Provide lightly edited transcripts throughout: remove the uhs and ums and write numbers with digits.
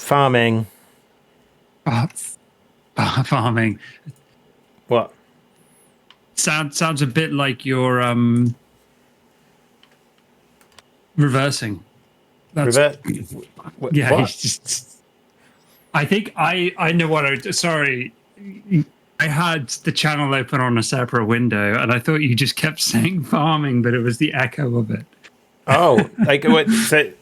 farming. Oh, farming. What? Sounds a bit like you're reversing. That's Revert? yeah. What? He's just, I think I know what I. Sorry, I had the channel open on a separate window, and I thought you just kept saying farming, but it was the echo of it. Oh, like what? So,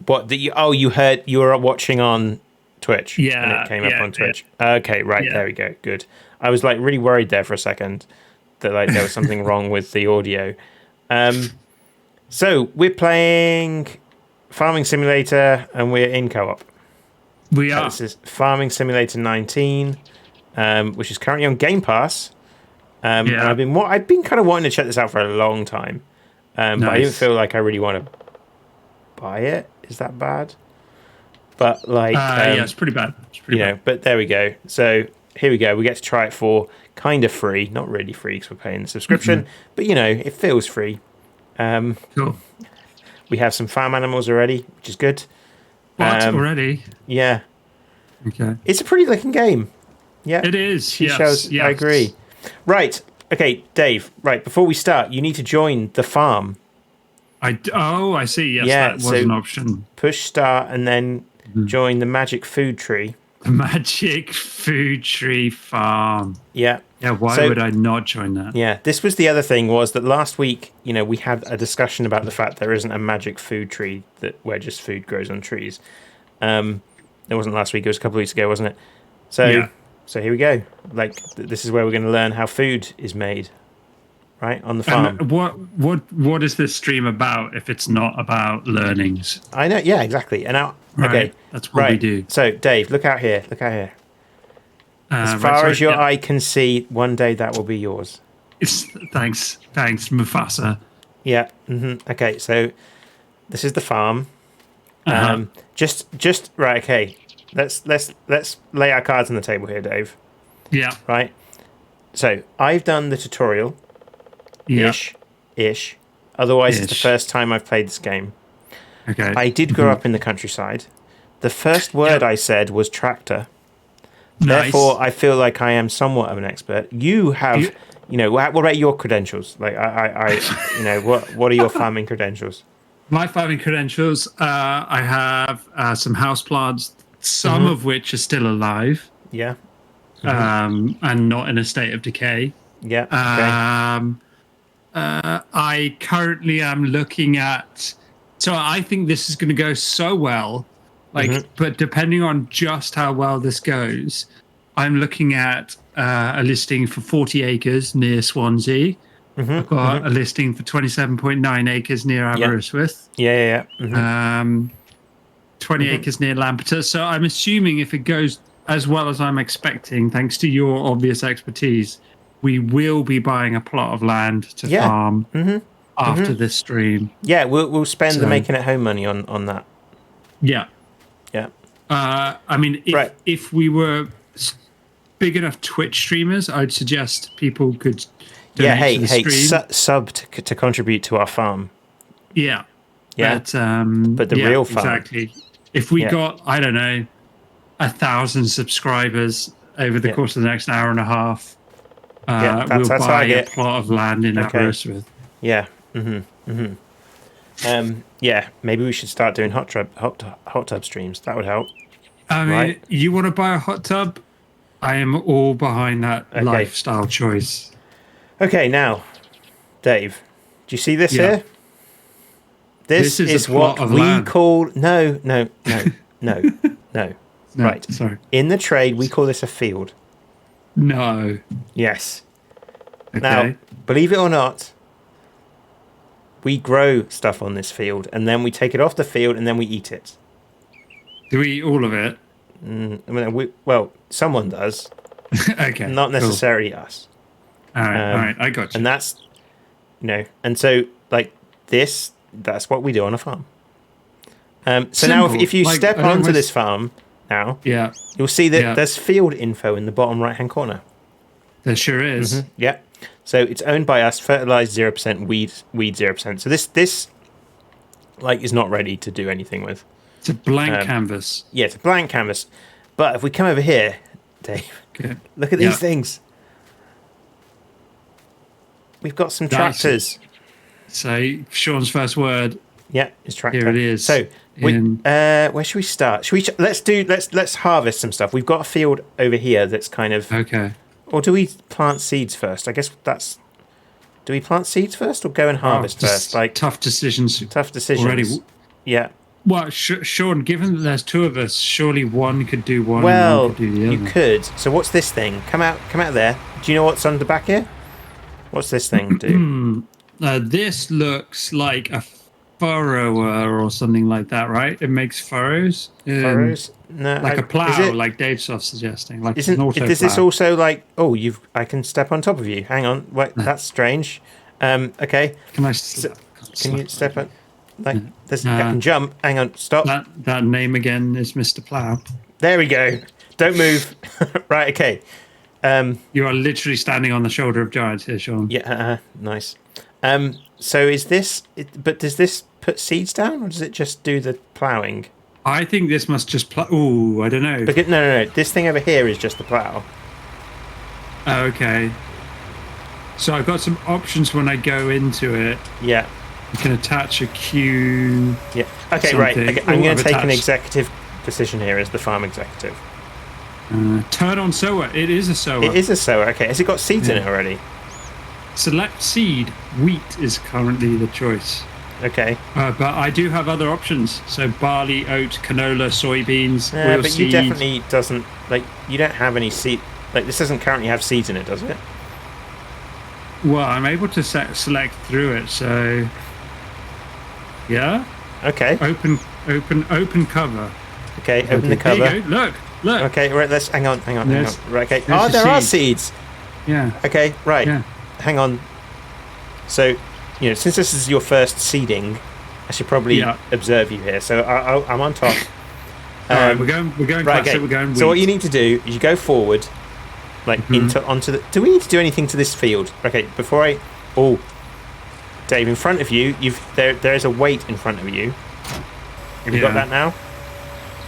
what? You heard you were watching on Twitch, and it came up on Twitch. Yeah. Okay, right, there we go. Good. I was like really worried there for a second that like there was something wrong with the audio. So we're playing Farming Simulator, and we're in co-op. We are. This is Farming Simulator 19, which is currently on Game Pass. And I've been kind of wanting to check this out for a long time, but I didn't feel like I really want to buy it. Is that bad? But like, yeah, it's pretty bad. It's pretty bad. But there we go. So here we go. We get to try it for kind of free, not really free because we're paying the subscription, but it feels free. Cool. We have some farm animals already, which is good. What already? Yeah. Okay. It's a pretty looking game. Yeah. It is. Yes. I agree. Right. Okay, Dave. Right. Before we start, you need to join the farm. I see. Yes, that was an option. Push start and then join the magic food tree. The magic food tree farm. Yeah. Yeah. Why would I not join that? Yeah. This was the other thing was that last week, we had a discussion about the fact there isn't a magic food tree where just food grows on trees. It wasn't last week. It was a couple of weeks ago, wasn't it? So here we go. Like this is where we're going to learn how food is made, right on the farm. And what is this stream about if it's not about learnings? I know. Yeah, exactly. And now, okay, that's what we do. So, Dave, look out here. Look out here. As far as your eye can see, one day that will be yours. Thanks, Mufasa. Yeah. Okay. So, this is the farm. Just right. Okay. Let's lay our cards on the table here, Dave. Yeah. Right. So I've done the tutorial. Yeah. Ish. Otherwise, it's the first time I've played this game. Okay. I did grow up in the countryside. The first word I said was tractor. Nice. Therefore, I feel like I am somewhat of an expert. You have, what about your credentials? Like, what are your farming credentials? My farming credentials, I have some house plants, some of which are still alive. Yeah. And not in a state of decay. Yeah. Okay. I currently am looking at. So I think this is going to go so well. But depending on just how well this goes, I'm looking at a listing for 40 acres near Swansea. I've got a listing for 27.9 acres near Aberystwyth. Yeah. 20 acres near Lampeter. So I'm assuming if it goes as well as I'm expecting, thanks to your obvious expertise, we will be buying a plot of land to farm after this stream. Yeah, we'll spend the making at home money on that. Yeah. Yeah. I mean, if we were big enough Twitch streamers, I'd suggest people could donate to the stream. Sub to contribute to our farm. Yeah. Yeah. But the real farm. Exactly. If we got, I don't know, 1,000 subscribers over the course of the next hour and a half, we'll buy a plot of land in Aberystwyth. Yeah. Maybe we should start doing hot tub streams. That would help. I mean, you want to buy a hot tub? I am all behind that lifestyle choice. Okay, now, Dave, do you see this here? This is what we call no. Right. Sorry. In the trade, we call this a field. No. Yes. Okay. Now, believe it or not, we grow stuff on this field, and then we take it off the field, and then we eat it. Do we eat all of it? Someone does. Okay. Not necessarily us. All right, I got you. And that's, and so, like, that's what we do on a farm. So now, if you step onto this farm now, you'll see that there's field info in the bottom right-hand corner. There sure is. Yeah. So it's owned by us, fertilized 0%, weed 0%. So this is not ready to do anything with. It's a blank canvas. Yeah, it's a blank canvas. But if we come over here, Dave, look at these things. We've got some tractors. So Sean's first word. Yeah, it's tractor. Here it is. So where should we start? Let's harvest some stuff. We've got a field over here that's kind of okay. Or do we plant seeds first? I guess that's. Do we plant seeds first or go and harvest first? Like tough decisions. Tough decisions. Already. Yeah. Well, Sean, given that there's two of us, surely one could do one. Well, and one could do the other. You could. So what's this thing? Come out there. Do you know what's on the back here? What's this thing do? This looks like a furrower or something like that, right? It makes furrows. Furrows? No, like a plow, like Dave's suggesting. Like isn't, an auto does plow. This also like? Oh, I can step on top of you. Hang on, wait, that's strange. Okay. Can I? Can you step on? Like this? I can jump. Hang on, stop. That name again is Mr. Plow. There we go. Don't move. Right. Okay. You are literally standing on the shoulder of giants here, Sean. Yeah. Nice. So is this? But does this put seeds down, or does it just do the ploughing? I think this must just plow. Ooh, I don't know. No. This thing over here is just the plough. Okay. So I've got some options when I go into it. Yeah. You can attach a queue. Yeah. Okay. Something. Right. Okay. I'm going to take an executive position here as the farm executive. Turn on sower. It is a sower. It is a sower. Okay. Has it got seeds in it already? Select seed. Wheat is currently the choice. Okay. But I do have other options. So barley, oat, canola, soybeans, but seed. You definitely doesn't like. You don't have any seed. Like this doesn't currently have seeds in it, does it? Well, I'm able to select through it. So yeah. Okay. Open cover. Okay. Open the cover. There you go. Look. Okay. Right. Let's hang on. Right. Okay. There's there are seeds. Yeah. Okay. Right. Yeah. Hang on. So, since this is your first seeding, I should probably observe you here. So I'm on top. All right, we're going right, classic, we're going wheat. So what you need to do is you go forward, like onto the. Do we need to do anything to this field? Okay, before I. Oh, Dave, in front of you, there is a weight in front of you. Have you got that now?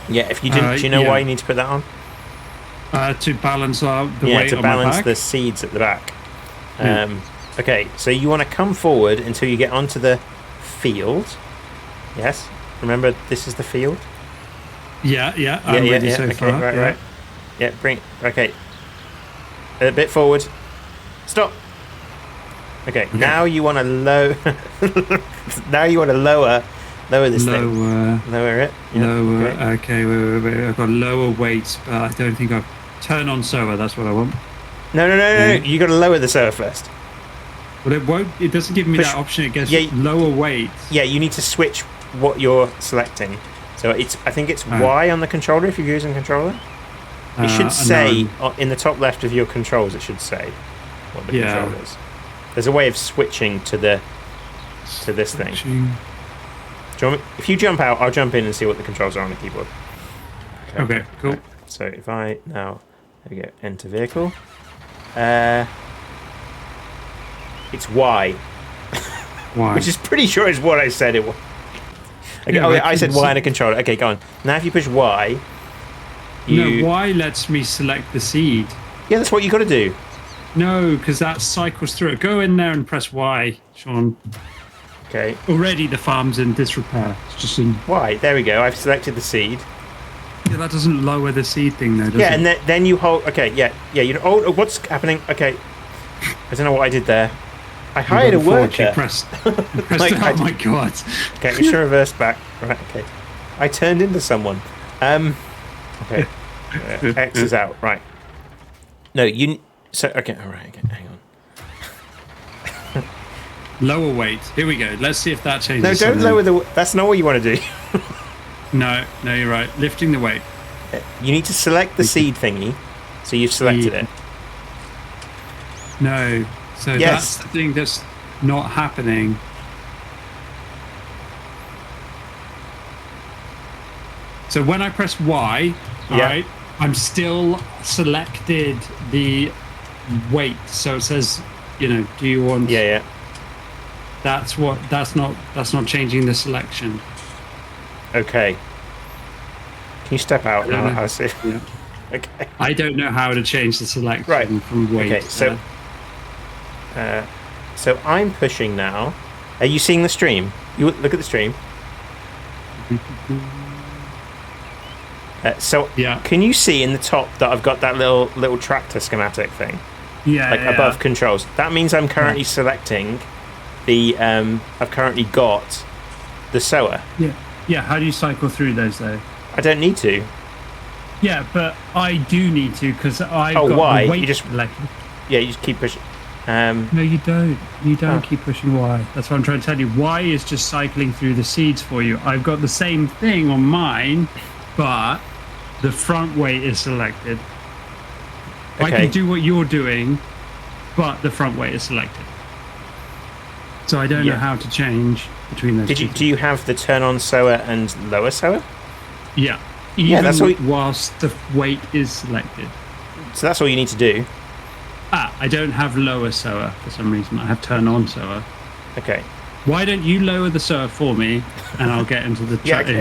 Yeah. If you didn't, do you know why you need to put that on? To balance out the weight on my back. Yeah, to balance the seeds at the back. Okay, so you want to come forward until you get onto the field. Yes, remember this is the field. Yeah. I'm ready so okay, far. Right. Yeah, okay. A bit forward. Stop. Okay. Now you want to lower this thing. Lower it. Yeah, lower. Okay. Wait. I've got lower weight, but I don't think I've turn on sower. That's what I want. No. You got to lower the sower first. Well, it won't. It doesn't give me that option. It gets lower weight. Yeah, you need to switch what you're selecting. So I think it's Y on the controller if you're using controller. It should say in the top left of your controls. It should say what the control is. There's a way of switching to this thing. Do you want me, if you jump out, I'll jump in and see what the controls are on the keyboard. Okay, cool. Right. So if I now, there we go, enter vehicle. It's Y. Y. Which is pretty sure is what I said it was. Okay, I said Y on a controller. Okay, go on. Now if you push Y, Y lets me select the seed. Yeah, that's what you got to do. No, because that cycles through it. Go in there and press Y, Sean. Okay. Already the farm's in disrepair. It's just in... Y, there we go. I've selected the seed. Yeah, that doesn't lower the seed thing though, does it? Yeah, and then you hold... Okay, yeah. Oh, what's happening? Okay. I don't know what I did there. I hired a worker. You pressed oh my god. Okay, we should reverse back. Right, okay. I turned into someone. Okay. X is out. Right. No, you... So, okay, alright, okay, hang on. Lower weight. Here we go. Let's see if that changes. No, don't lower the... That's not what you want to do. No, you're right. Lifting the weight. You need to select the seed thingy. So you've selected it. No. So that's the thing that's not happening. So when I press Y, right, I'm still selected the weight. So it says, do you want... Yeah. That's not changing the selection. Okay. Can you step out? I don't know. I'll see. Yeah. Okay. I don't know how to change the selection Right. from weight. Okay, so I'm pushing now. Are you seeing the stream? You look at the stream. Yeah. Can you see in the top that I've got that little tractor schematic thing? Yeah. Like above controls. That means I'm currently selecting the. I've currently got the sower. Yeah. Yeah. How do you cycle through those though? I don't need to. Yeah, but I do need to because I've Oh, got why? the weight You just selected. Yeah, you just keep pushing. No, you don't. You don't keep pushing Y. That's what I'm trying to tell you. Y is just cycling through the seeds for you. I've got the same thing on mine, but the front weight is selected. Okay. I can do what you're doing, but the front weight is selected. So I don't know how to change between those. Do you have the turn on sower and lower sower? Yeah. That's all whilst the weight is selected. So that's all you need to do. I don't have lower sower for some reason. I have turn on sower. Okay. Why don't you lower the sower for me, and I'll get into the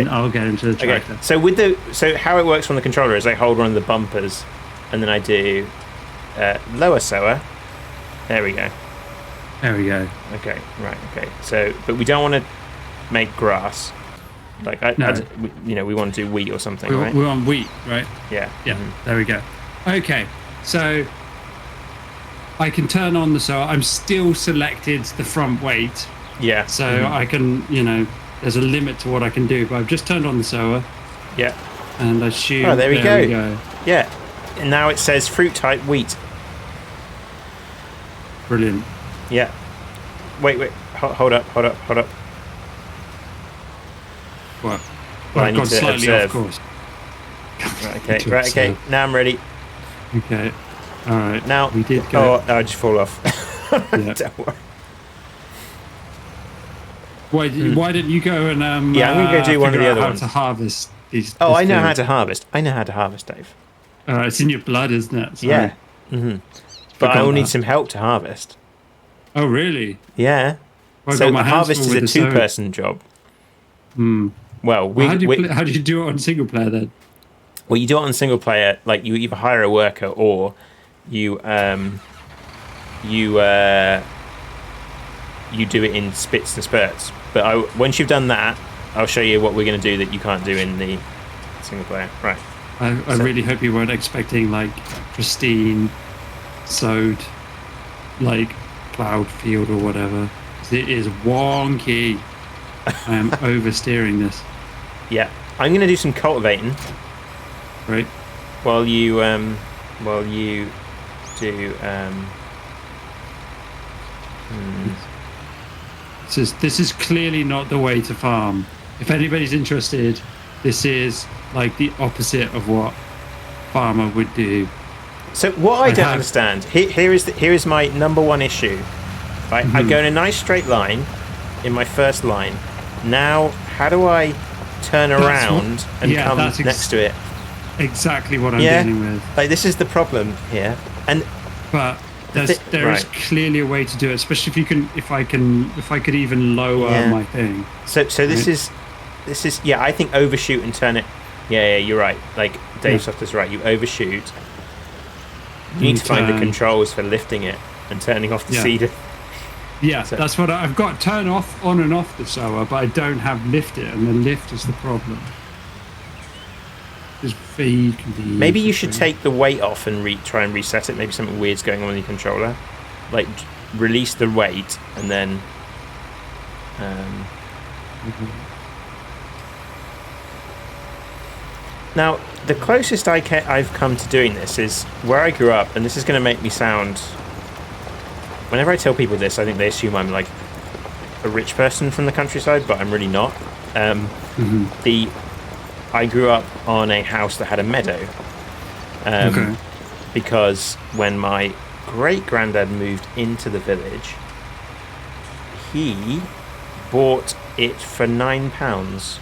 I'll get into the tractor. Okay. So how it works on the controller is I hold one of the bumpers, and then I do lower sower. There we go. There we go. Okay. Right. Okay. So, but we don't want to make grass. Like we want to do wheat or something, right? We're on wheat, right? Yeah. Yeah. There we go. Okay. So I can turn on the sower. I'm still selected the front weight. Yeah. So I can, there's a limit to what I can do, but I've just turned on the sower. Yeah. And I assume. Oh, there we go. Yeah. And now it says fruit type wheat. Brilliant. Yeah. Wait. Hold up. What? Well, I I've need gone to slightly observe. off course. Right. Okay. Now I'm ready. Okay. All right. Now we did go. Oh, I just fall off. Yeah. Don't worry. Why didn't you go and I'm gonna go do one of the other ones. To harvest these. Oh, I know how to harvest. Dave. It's in your blood, isn't it? Sorry. Yeah. Mm-hmm. But I will need some help to harvest. Oh, really? Yeah. Well, so harvest is a two-person job. Hmm. Well, how do you do it on single player then? Well, you do it on single player. Like you either hire a worker or you do it in spits and spurts. But once you've done that, I'll show you what we're going to do that you can't do in the single player. Right. I really hope you weren't expecting like pristine, sowed, like plowed field or whatever. It is wonky. I am oversteering this. Yeah, I'm going to do some cultivating. Right. While you do. This is clearly not the way to farm. If anybody's interested, this is like the opposite of what farmer would do. So what I don't understand here is my number one issue. Right, I go in a nice straight line in my first line. Now, how do I turn around and come next to it? Exactly what I'm dealing with. Like this is the problem here, but there is clearly a way to do it, especially if I could even lower my thing. So this is I think overshoot and turn it. Yeah, you're right. Like Dave Softer's right. You overshoot. You need to find the controls for lifting it and turning off the seeder. Yeah, so that's what I've got. Turn off, on and off the sower, but I don't have lift it, and the lift is the problem. Just feed. Maybe you should take the weight off and try and reset it. Maybe something weird's going on with your controller. Like release the weight and then. Now, the closest I've come to doing this is where I grew up, and this is going to make me sound. Whenever I tell people this, I think they assume I'm like a rich person from the countryside, but I'm really not. I grew up on a house that had a meadow. Because when my great-granddad moved into the village, he bought it for £9.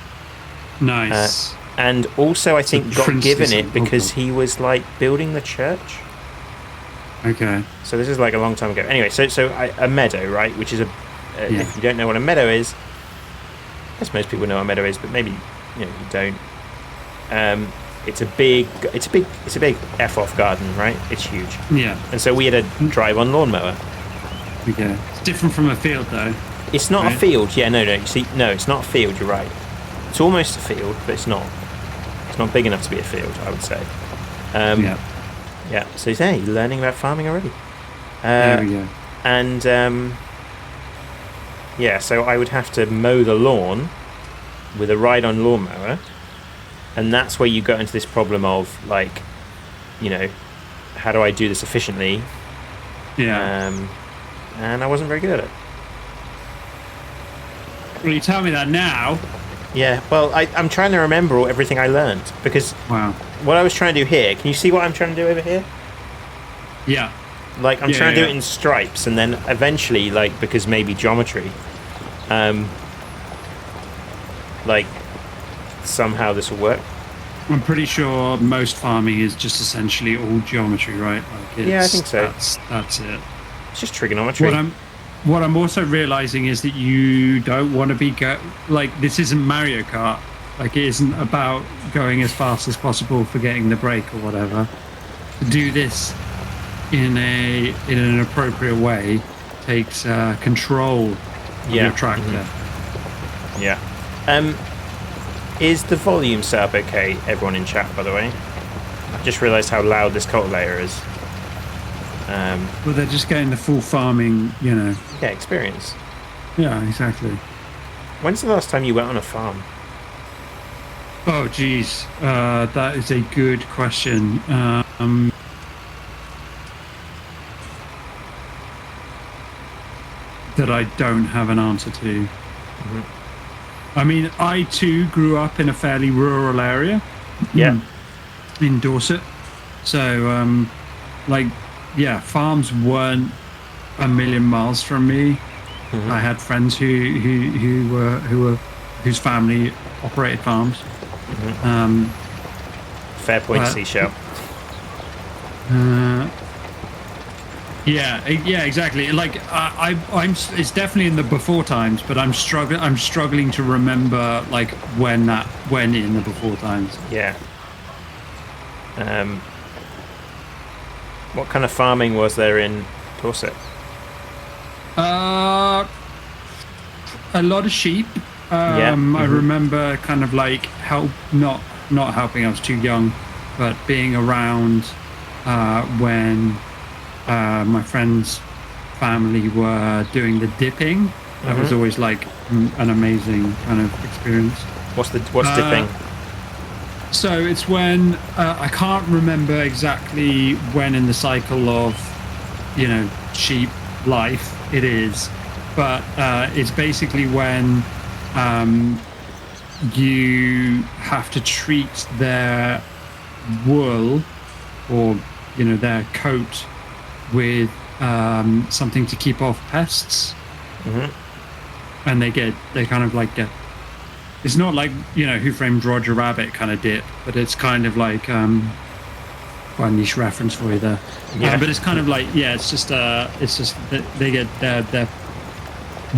Nice. And also, I think, got given it because he was like building the church. Okay. So this is like a long time ago. Anyway, so a meadow, right? Which is if you don't know what a meadow is, I guess most people know what a meadow is, but maybe you don't. It's a big f off garden, right? It's huge. Yeah. And so we had a drive-on lawnmower. Okay. It's different from a field, though. It's not right? a field. Yeah, no. You see, no, it's not a field. You're right. It's almost a field, but it's not. It's not big enough to be a field, I would say. Yeah. Yeah. So you're learning about farming already. There we go. And yeah, so I would have to mow the lawn with a ride-on lawnmower, and that's where you go into this problem of like, how do I do this efficiently? Yeah. And I wasn't very good at it. Well, you tell me that now. Yeah, well, I'm trying to remember everything I learned, because what I was trying to do here, can you see what I'm trying to do over here? Yeah. Like, I'm trying to do it in stripes, and then eventually, like, because maybe geometry, like, somehow this will work. I'm pretty sure most farming is just essentially all geometry, right? Like Yeah, I think so. That's it. It's just trigonometry. What I'm also realizing is that you don't want to be like, this isn't Mario Kart. Like, it isn't about going as fast as possible for getting the break or whatever. To do this in an appropriate way takes control of your tractor. Mm-hmm. Yeah. Is the volume set up okay, everyone in chat, by the way? I've just realised how loud this cultivator is. Well, they're just getting the full farming, Yeah, experience. Yeah, exactly. When's the last time you went on a farm? Oh, geez. That is a good question. That I don't have an answer to. Mm-hmm. I mean, I too grew up in a fairly rural area. Yeah. In Dorset. So, farms weren't a million miles from me. Mm-hmm. I had friends whose family operated farms. Mm-hmm. Fair point, Seashell. Yeah, exactly. Like I'm. It's definitely in the before times, but I'm struggling to remember like when in the before times. Yeah. What kind of farming was there in Dorset? A lot of sheep. Mm-hmm. I remember kind of like not helping. I was too young, but being around when my friend's family were doing the dipping. That was always like an amazing kind of experience. What's dipping? So it's when I can't remember exactly when in the cycle of sheep life it is, but it's basically when you have to treat their wool or their coat with something to keep off pests. Mm-hmm. And they kind of like get. It's not like Who Framed Roger Rabbit kind of dip, but it's kind of like quite a niche reference for you there. Yeah. But it's kind of like it's just that they get their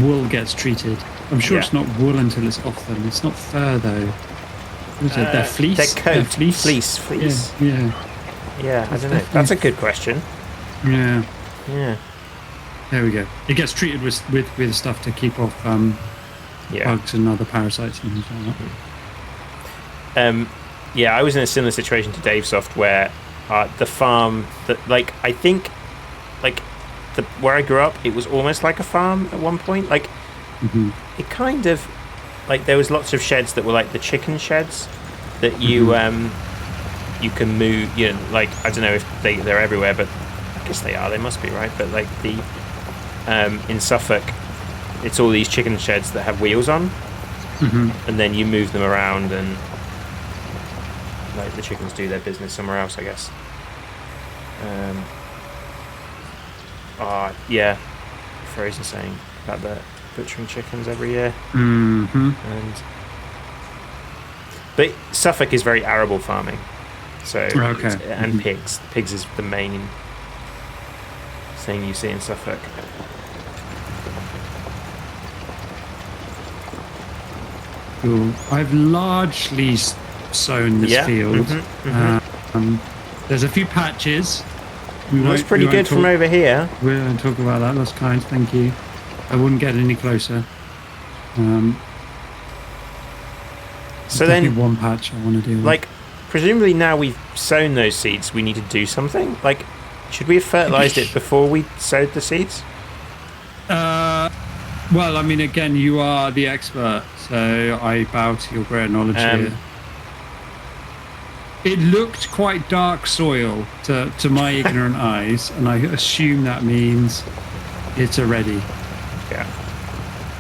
wool gets treated. I'm sure it's not wool until it's off them. It's not fur though. What is it? Their fleece. Their coat. Their fleece. Yeah. I don't know. That's a good question. Yeah. Yeah. There we go. It gets treated with stuff to keep off bugs and other parasites and things like that. Yeah, I was in a similar situation to Davesoft where the farm that I think where I grew up, it was almost like a farm at one point. Like it kind of like there was lots of sheds that were like the chicken sheds that you you can move. Like I don't know if they're everywhere, but I guess they are. They must be, right? But like the in Suffolk, it's all these chicken sheds that have wheels on, and then you move them around, and like the chickens do their business somewhere else, I guess. Fraser saying about the butchering chickens every year. But Suffolk is very arable farming, so and pigs. Pigs is the main thing you see in Suffolk. Cool. I've largely sown this field. There's a few patches. Looks pretty good from over here. We won't talk about that. That's kind. Thank you. I wouldn't get any closer. So then, one patch I want to do. Like, presumably now we've sown those seeds, we need to do something. Like, should we have fertilized it before we sowed the seeds? Well, I mean, again, you are the expert, so I bow to your great knowledge here. It looked quite dark soil to my ignorant eyes, and I assume that means it's already. Yeah.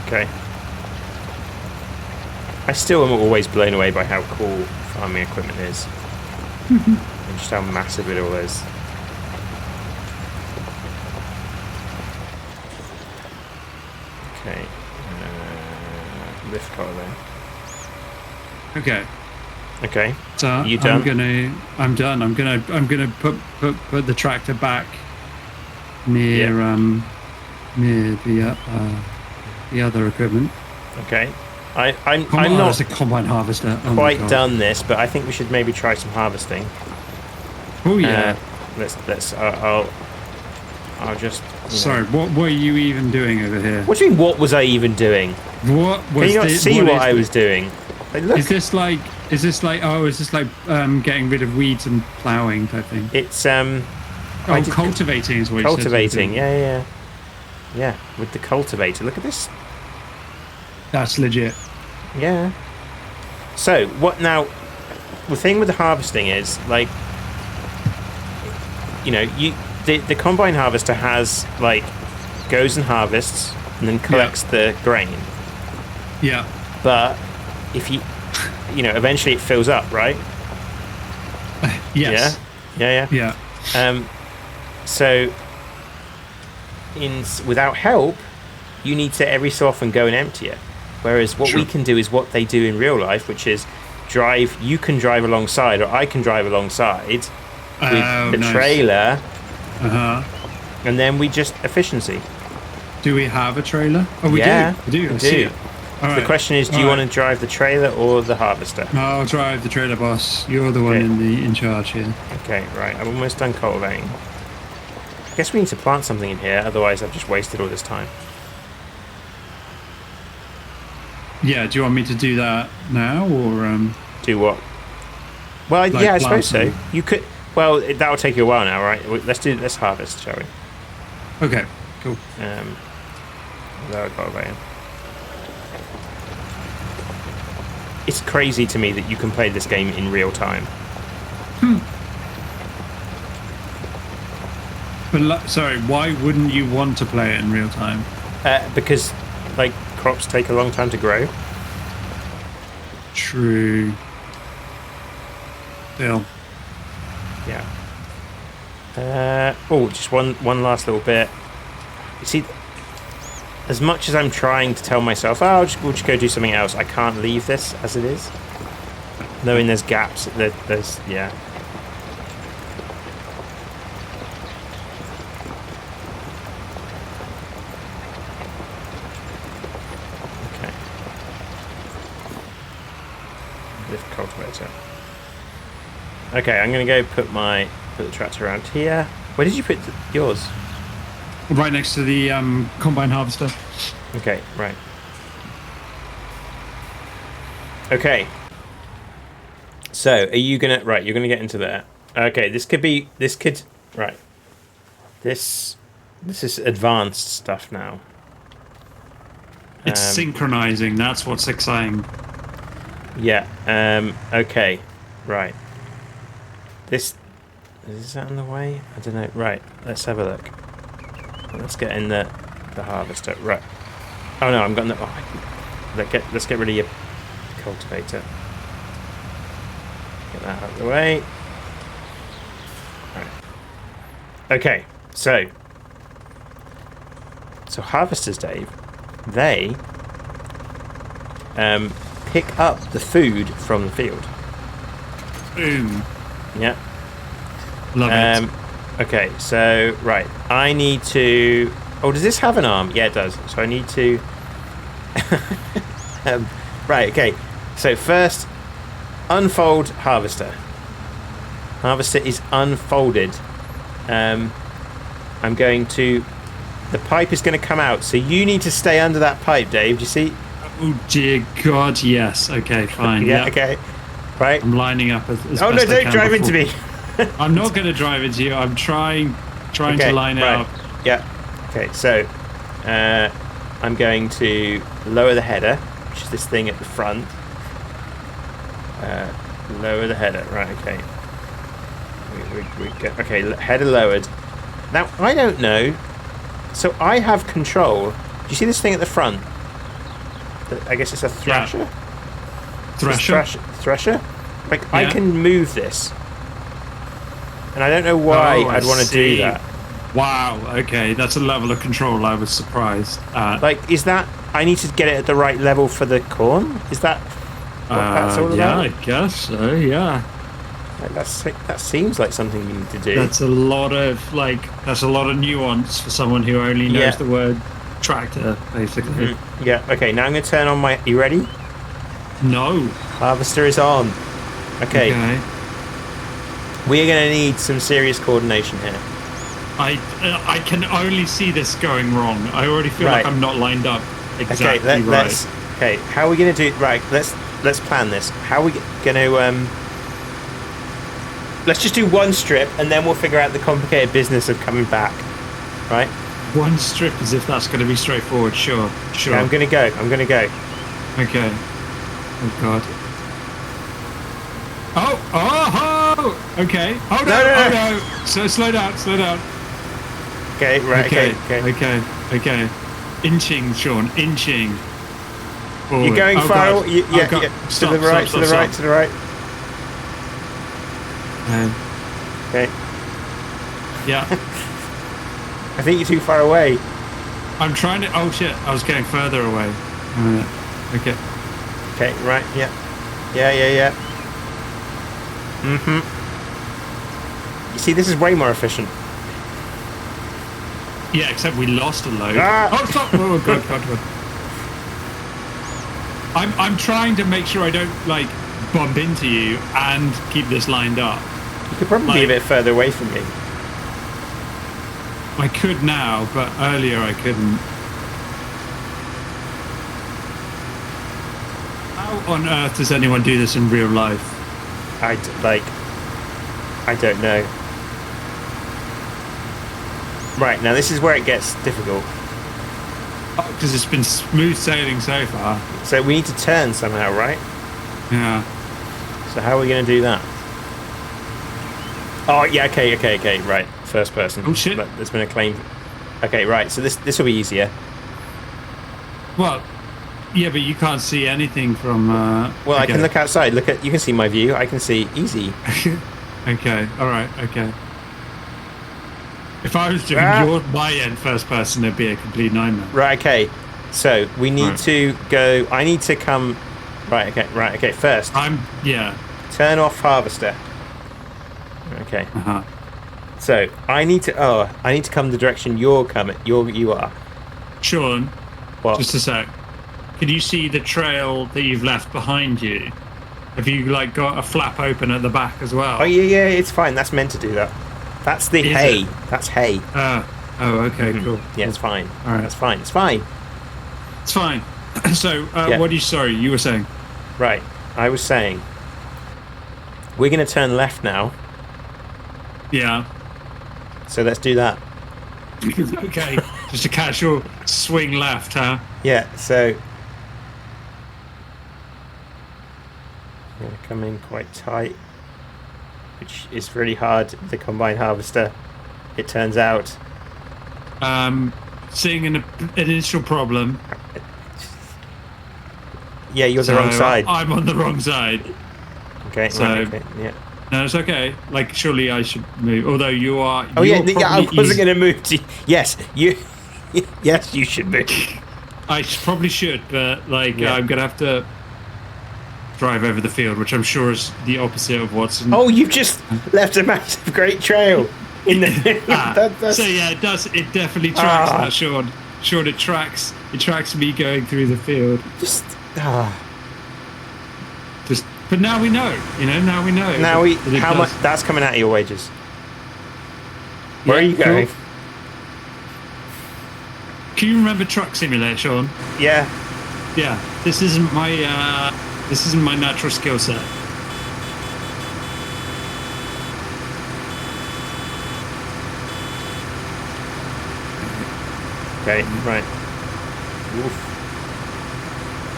Okay. I still am always blown away by how cool farming equipment is. And just how massive it all is. Okay. Lift collar then. Okay. Okay. So you done? I'm done. I'm gonna put the tractor back near near the other equipment. Okay. I'm not as a combine harvester. Quite done this, but I think we should maybe try some harvesting. Oh yeah. Let's. I'll just. Sorry. What were you even doing over here? What do you mean? What was I even doing? What was? Can you not see what I was doing? Like, look. Is this like getting rid of weeds and ploughing type thing? It's cultivating is what cultivating. you said. Yeah. With the cultivator. Look at this. That's legit. Yeah. So what now? The thing with the harvesting is like, you know, the combine harvester has like goes and harvests and then collects the grain. Yeah. But if you know, eventually it fills up, right? Yes. Yeah. So without help, you need to every so often go and empty it. Whereas what we can do is what they do in real life, which is drive. You can drive alongside, or I can drive alongside with the trailer. And then we just efficiency. Do we have a trailer? Oh, we do. We do. I see it. The question is, do you want to drive the trailer or the harvester? I'll drive the trailer, boss. You're the one in charge here. Okay, right. I'm almost done cultivating. I guess we need to plant something in here, otherwise I've just wasted all this time. Yeah, do you want me to do that now, or do what? Well, like I suppose so. You could. Well, that'll take you a while now, right? Let's harvest, shall we? Okay, cool. It's crazy to me that you can play this game in real time. But sorry, why wouldn't you want to play it in real time? Because like crops take a long time to grow. True. Still. Yeah. Just one last little bit. You see, as much as I'm trying to tell myself, we'll just go do something else, I can't leave this as it is. Knowing there's gaps, there's. Okay. Lift cultivator. Okay, I'm gonna go put the tractor around here. Where did you put yours? Right next to the combine harvester. Okay, right. Okay. So, are you gonna... Right, you're gonna get into there. Okay, this could... Right. This is advanced stuff now. It's synchronizing, that's what's exciting. Yeah, okay. Right. Is that in the way? I don't know. Right, let's have a look. Let's get in the harvester. Right. Oh no, I'm going. Let's get rid of your cultivator. Get that out of the way. Right. Okay. So harvesters, Dave. They pick up the food from the field. Boom. Yeah. Love it. Okay, so, right. I need to... Oh, does this have an arm? Yeah, it does. So I need to... right, okay. So first, unfold harvester. Harvester is unfolded. I'm going to... The pipe is going to come out, so you need to stay under that pipe, Dave. Do you see? Oh, dear God, yes. Okay, fine. Yeah, yep. okay. Right. I'm lining up as Oh, no, best I don't can drive before. into me. I'm not going to drive into you. I'm trying to line it up. Yeah. Okay, so I'm going to lower the header, which is this thing at the front. Lower the header. Right, okay. We go. Okay, header lowered. Now, I don't know. So I have control. Do you see this thing at the front? I guess it's a thresher? Yeah. Thresher? Like, Yeah. I can move this. And I don't know why I'd want to do that. Wow, okay. That's a level of control I was surprised at. Like, is that... I need to get it at the right level for the corn? Is that what that's all yeah, about? I guess so, yeah. Like, that seems like something you need to do. That's a lot of nuance for someone who only knows the word tractor, basically. Mm-hmm. Yeah, okay, now I'm going to turn on my... You ready? No. Harvester is on. Okay. We are going to need some serious coordination here. I can only see this going wrong. I already feel like I'm not lined up exactly right. Okay, how are we going to do... Right, let's plan this. How are we going to... Let's just do one strip, and then we'll figure out the complicated business of coming back. Right? One strip, as if that's going to be straightforward. Sure. Yeah, I'm going to go. Okay. Oh, God. Oh! Okay. Oh, no. So, slow down. Okay, right, okay. Inching, Sean, inching. Forward. You're going far away. Yeah. Stop, to the right, stop, to the stop. right, to the right. Okay. Yeah. I think you're too far away. I'm trying to... Oh, shit. I was getting further away. Okay. Okay, right, yeah. Yeah. Mm-hmm. You see, this is way more efficient. Yeah, except we lost a load. Ah! Oh, stop! Oh, God. I'm trying to make sure I don't, like, bump into you and keep this lined up. You could probably be a bit further away from me. I could now, but earlier I couldn't. How on earth does anyone do this in real life? I don't know. Right, now this is where it gets difficult. Because it's been smooth sailing so far. So we need to turn somehow, right? Yeah. So how are we going to do that? Oh, yeah, okay, right. First person. Oh, shit. But there's been a claim. Okay, right, so this will be easier. Well, yeah, but you can't see anything from... Well, I can look outside. You can see my view. I can see easy. Okay, alright, okay. If I was doing my end first person, it'd be a complete nightmare. Right, okay. So we need to go... I need to come... Right, okay, first. Turn off harvester. Okay. Uh-huh. So I need to come the direction you're coming. You are. Sean, What? just a sec. Can you see the trail that you've left behind you? Have you like got a flap open at the back as well? Oh yeah, it's fine. That's meant to do that. That's the hay. That's hay. Oh, okay, cool. Yeah, it's fine. All right. That's fine. It's fine. It's fine. So, what you were saying? Right. I was saying we're going to turn left now. Yeah. So let's do that. Okay. Just a casual swing left, huh? Yeah. So we're going to come in quite tight, which is really hard with the combine harvester, it turns out. Seeing an initial problem. Yeah, you're the wrong side. I'm on the wrong side. Okay, so, okay, yeah. No, it's okay. Like, surely I should move. Although you are... Oh, yeah, I wasn't going to move. Yes, yes, you should move. I probably should, but, like, I'm going to have to drive over the field, which I'm sure is the opposite of what's... Oh, you've just left a massive great trail. In the So, yeah, it does. It definitely tracks that, Sean. Sean, it tracks me going through the field. Just... But now we know. Now we know. Now how much that's coming out of your wages? Where are you going? Cool. Can you remember Truck Simulator, Sean? Yeah. Yeah. This isn't my natural skill set. Okay. Right. Oof.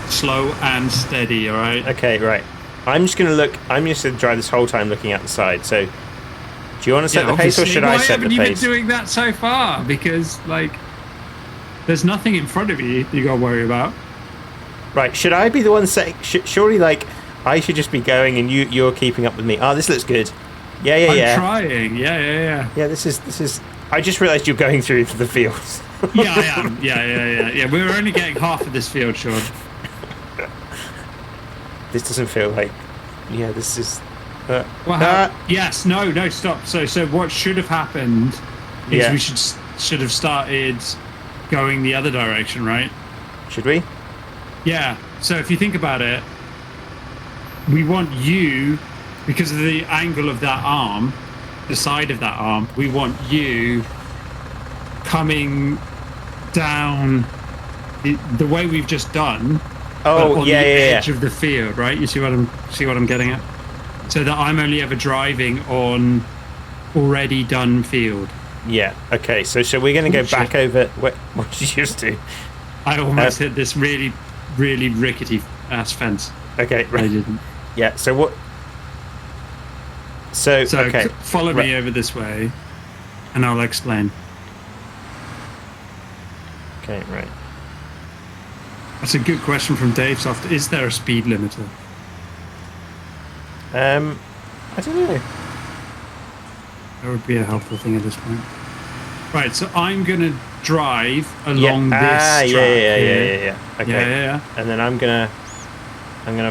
Slow and steady. All right. Okay. Right. I'm just gonna drive this whole time looking out the side. So, do you want to set the pace, or should I set the pace? Why haven't you been doing that so far? Because there's nothing in front of you got to worry about. Right. Should I be the one setting? Surely, I should just be going, and you're keeping up with me. Oh, this looks good. Yeah. I'm trying. Yeah. Yeah. This is. I just realised you're going through the fields. Yeah, I am. Yeah. We were only getting half of this field, Sean. This doesn't feel like. Yeah, this is. Yes. No. Stop. So what should have happened is we should have started going the other direction, right? Should we? Yeah. So if you think about it, we want you, because of the angle of that arm, the side of that arm, we want you coming down the way we've just done. On the edge of the field, right? You see what I'm getting at? So that I'm only ever driving on already done field. Yeah. Okay. So we're going to go back over. What did you just do? I almost hit this really, really rickety ass fence. Okay. Right. I didn't. Yeah. So what? So okay. Follow me over this way, and I'll explain. Okay. Right. That's a good question from Dave Soft. Is there a speed limiter? I don't know. That would be a helpful thing at this point. Right, so I'm gonna drive along this track. Yeah. Okay. Yeah. And then I'm gonna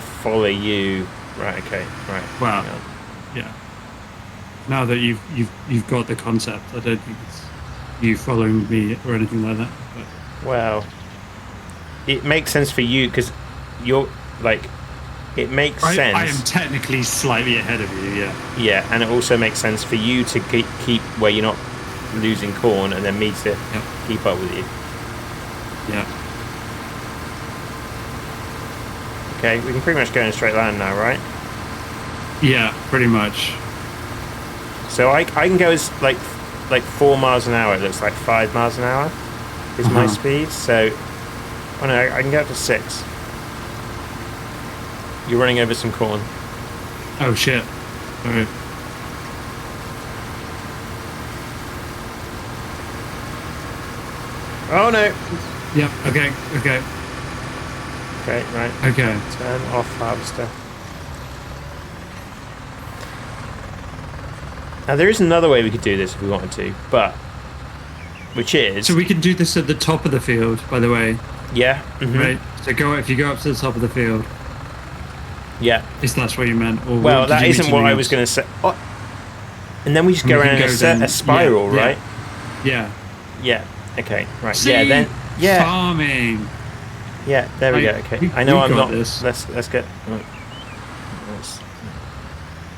follow you. Right. Okay. Right. Well, yeah. Now that you've got the concept, I don't think it's you following me or anything like that. But. Well, it makes sense for you because you're it makes sense. I am technically slightly ahead of you, yeah. Yeah, and it also makes sense for you to keep where you're not losing corn, and then me to keep up with you. Yeah. Okay, we can pretty much go in a straight line now, right? Yeah, pretty much. So I can go as like 4 miles an hour. It looks like 5 miles an hour is my speed. So, oh no, I can go up to 6. You're running over some corn. Oh shit! All right. Oh no! Yep. Okay. Okay. Right. Okay. Turn off harvester. Now there is another way we could do this if we wanted to, but which is so we can do this at the top of the field, by the way. Yeah. Mm-hmm. Right. So if you go up to the top of the field. Yeah. If that's what you meant. Or well, that isn't what I was going to say. Oh. And then we just go around a spiral, right? Yeah. Yeah. Okay. Right. See? Yeah. Then. Yeah. Farming. Yeah. There we go. Okay. I know I'm not. This. Let's get. Right.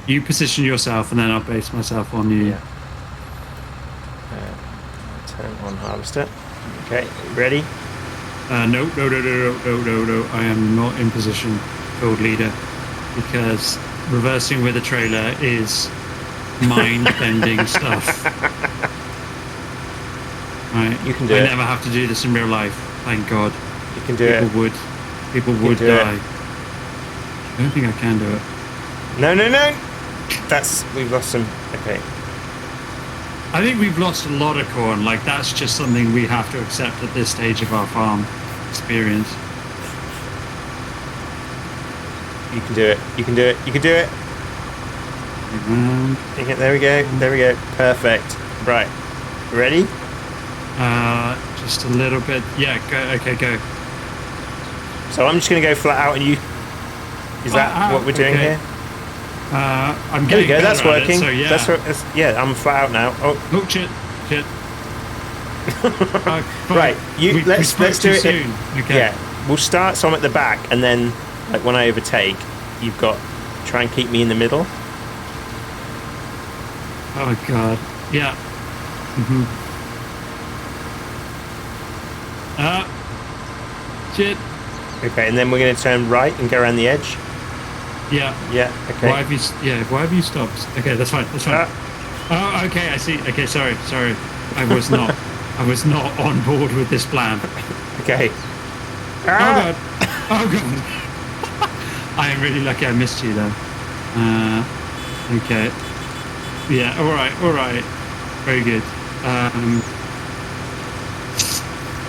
You position yourself, and then I'll base myself on you. Yeah. Turn on harvester. Okay. Ready? No. I am not in position, field leader, because reversing with a trailer is mind-bending stuff. Right. You can do it. I never have to do this in real life. Thank God. You can do it. People would die. I don't think I can do it. No. We've lost some. Okay. I think we've lost a lot of corn. Like, that's just something we have to accept at this stage of our farm experience. You can do it. There we go. Perfect. Right. Ready? Just a little bit. Yeah, go. Okay, go. So I'm just going to go flat out and you... Is that what we're doing here? I'm there we go, that's working. So, yeah. I'm flat out now. Oh shit. Right, let's do it soon. Okay. Yeah, we'll start. So I'm at the back, and then like when I overtake, you've got try and keep me in the middle. Oh God. Yeah. Shit. Okay, and then we're going to turn right and go around the edge. Yeah. Yeah. Okay. Why have you stopped? Okay, that's fine. That's fine. Oh, okay. I see. Okay, sorry. I was not on board with this plan. Okay. Oh God. Oh God. I am really lucky I missed you though. Okay. Yeah. All right. Very good.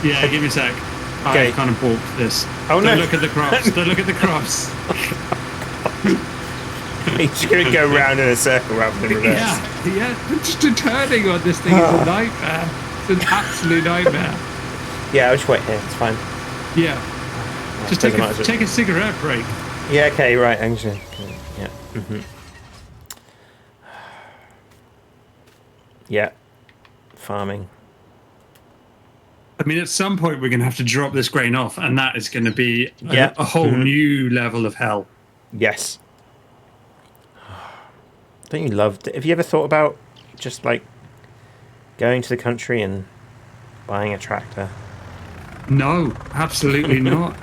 Yeah. Give me a sec. Okay. I kind of balked this. Oh no! Don't look at the crops. Don't look at the crops. You're just going to go round in a circle rather than reverse. Yeah. Just a turning on this thing is a nightmare. It's an absolute nightmare. Yeah, I'll just wait here. It's fine. Yeah. Just take a cigarette break. Yeah. Okay. Right. Actually. Yeah. Yeah. Farming. I mean, at some point we're going to have to drop this grain off, and that is going to be a whole new level of hell. Yes. Don't you love... Have you ever thought about just, like, going to the country and buying a tractor? No, absolutely not.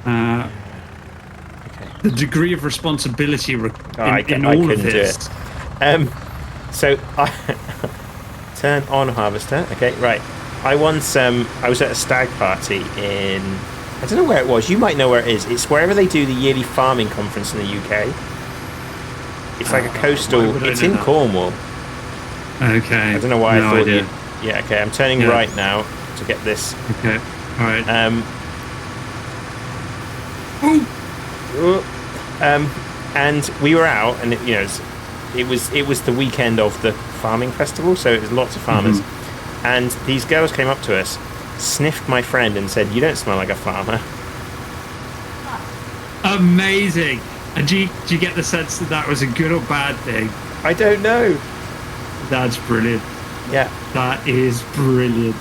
Okay. The degree of responsibility in all of this. So, turn on harvester. Okay, right. I was at a stag party in... I don't know where it was. You might know where it is. It's wherever they do the yearly farming conference in the UK. It's like a coastal... It's in Cornwall. Okay. I don't know why I thought idea. Yeah, okay. I'm turning right now to get this. Okay. All right. And we were out, and it was the weekend of the farming festival, so it was lots of farmers. And these girls came up to us, sniffed my friend, and said, "You don't smell like a farmer." Amazing. And do you get the sense that was a good or bad thing? I don't know. That's brilliant. Yeah. That is brilliant.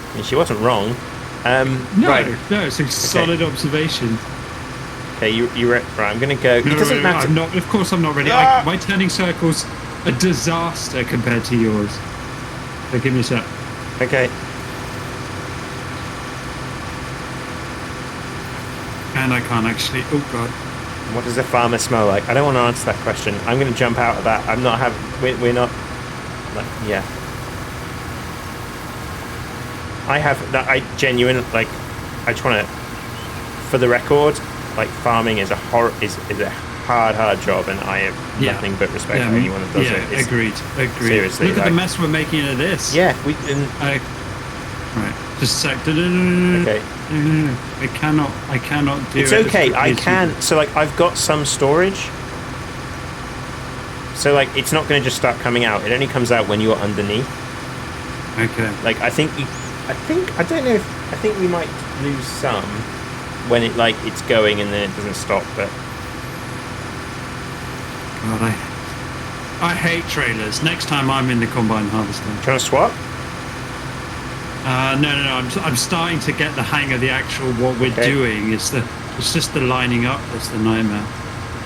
I mean, she wasn't wrong. No, it's a solid observation. Okay, you right. I'm going to go. It doesn't matter. I'm not, of course, I'm not ready. My turning circle's a disaster compared to yours. So give me a sec. Okay. And I can't actually. Oh God. What does a farmer smell like? I don't want to answer that question. I'm going to jump out of that. I'm not having. We're not. Like, yeah. I have that. I genuine like. I just want to. For the record, like farming is a hard job, and I have nothing but respect for anyone that does it. It's, agreed. Seriously, look at the mess we're making of this. Yeah, we. Right, just a sec. Okay. I cannot do it. It's okay. I can. So like, I've got some storage. So like, it's not going to just start coming out. It only comes out when you're underneath. Okay. Like, I think we might lose some when it's going and then it doesn't stop. But God, I hate trailers. Next time I'm in the combine harvester. Trying to swap? No. I'm starting to get the hang of the actual what we're doing. It's just the lining up that's the nightmare.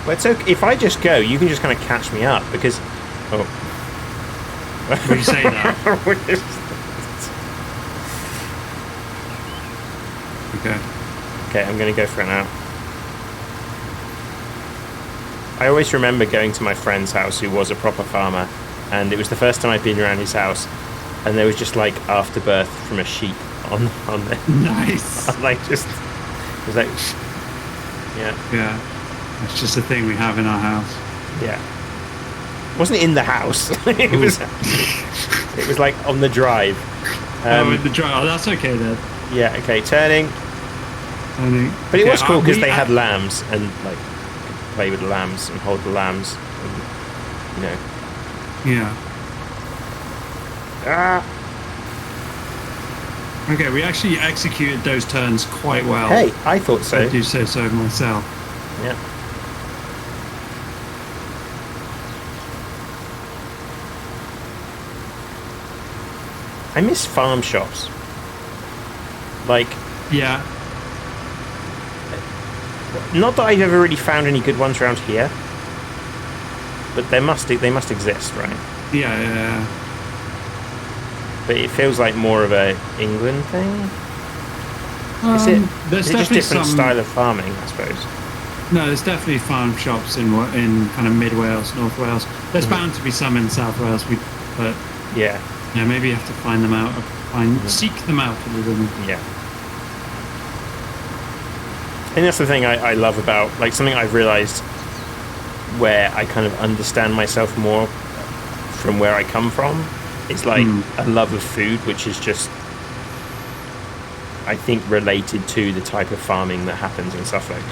Well, it's okay. If I just go, you can just kind of catch me up because. Oh. When you say that. Okay, I'm going to go for it now. I always remember going to my friend's house who was a proper farmer, and it was the first time I'd been around his house, and there was just like afterbirth from a sheep on there. Nice. It was like, yeah. Yeah. It's just a thing we have in our house. Yeah. It wasn't in the house. It was like on the drive. In the drive. Oh, that's okay then. Yeah. Okay. Turning. But it was cool because they had lambs and like play with the lambs and hold the lambs, and, Yeah. Ah. Okay, we actually executed those turns quite well. Hey, I thought so. I do say so myself. Yeah. I miss farm shops. Like. Yeah. Not that I've ever really found any good ones around here, but they must exist, right? Yeah. But it feels like more of a England thing. There's Is it just definitely different some style of farming, I suppose? No, there's definitely farm shops in kind of mid Wales, North Wales. There's bound to be some in South Wales, but yeah, maybe you have to find them out, seek them out a little bit. Yeah. And that's the thing I love about, like, something I've realised where I kind of understand myself more from where I come from is like a love of food, which is just, I think, related to the type of farming that happens in Suffolk.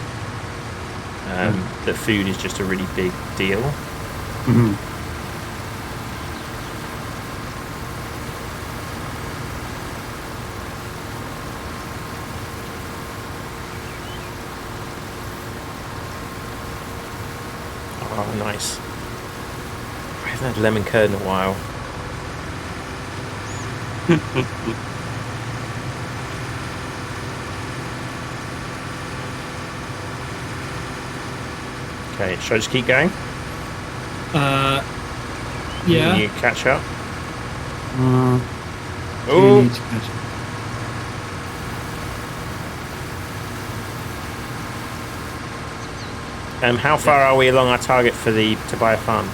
That food is just a really big deal. Mm-hmm. Oh, nice. I haven't had lemon curd in a while. Okay, should I just keep going? Yeah. Can you catch up? Oh. How far are we along our target for to buy a farm?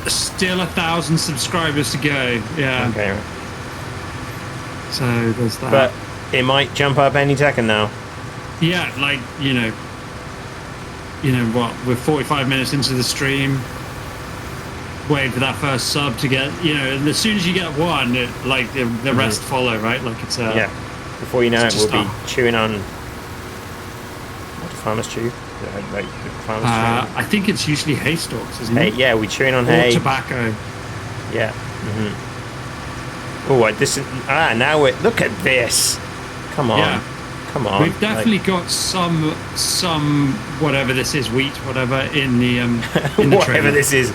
Still 1,000 subscribers to go. Yeah. Okay. Right. So there's that. But it might jump up any second now. Yeah, like you know what? We're 45 minutes into the stream. Waiting for that first sub to get. And as soon as you get one, the rest follow, right? Like it's yeah. Before you know it, we'll be chewing on. What do farmers chew? Like farmers chew? I think it's usually hay stalks, isn't it? Yeah, we're chewing on or hay. Tobacco. Yeah. Oh, this is now we look at this. Come on. Yeah. Come on. We've definitely got some whatever this is, wheat, whatever in the in the whatever trailer. this is.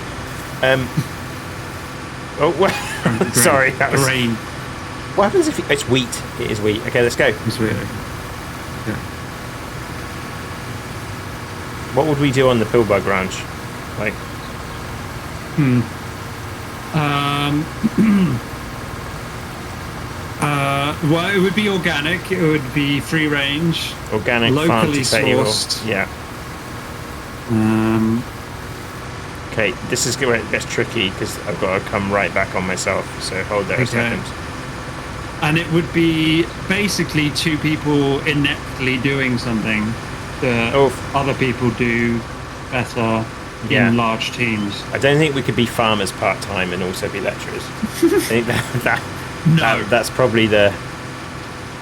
Oh, well, sorry, that was rain. What happens if it's wheat? It is wheat. Okay, let's go. It's wheat. Yeah. What would we do on the Pillbug Ranch? Like, well, it would be organic. It would be free range, organic, locally farm to sourced. table. Yeah. Okay, this is where it gets tricky because I've got to come right back on myself. So hold there a second. And it would be basically two people ineptly doing something that other people do better in large teams. I don't think we could be farmers part-time and also be lecturers. I think that's probably the...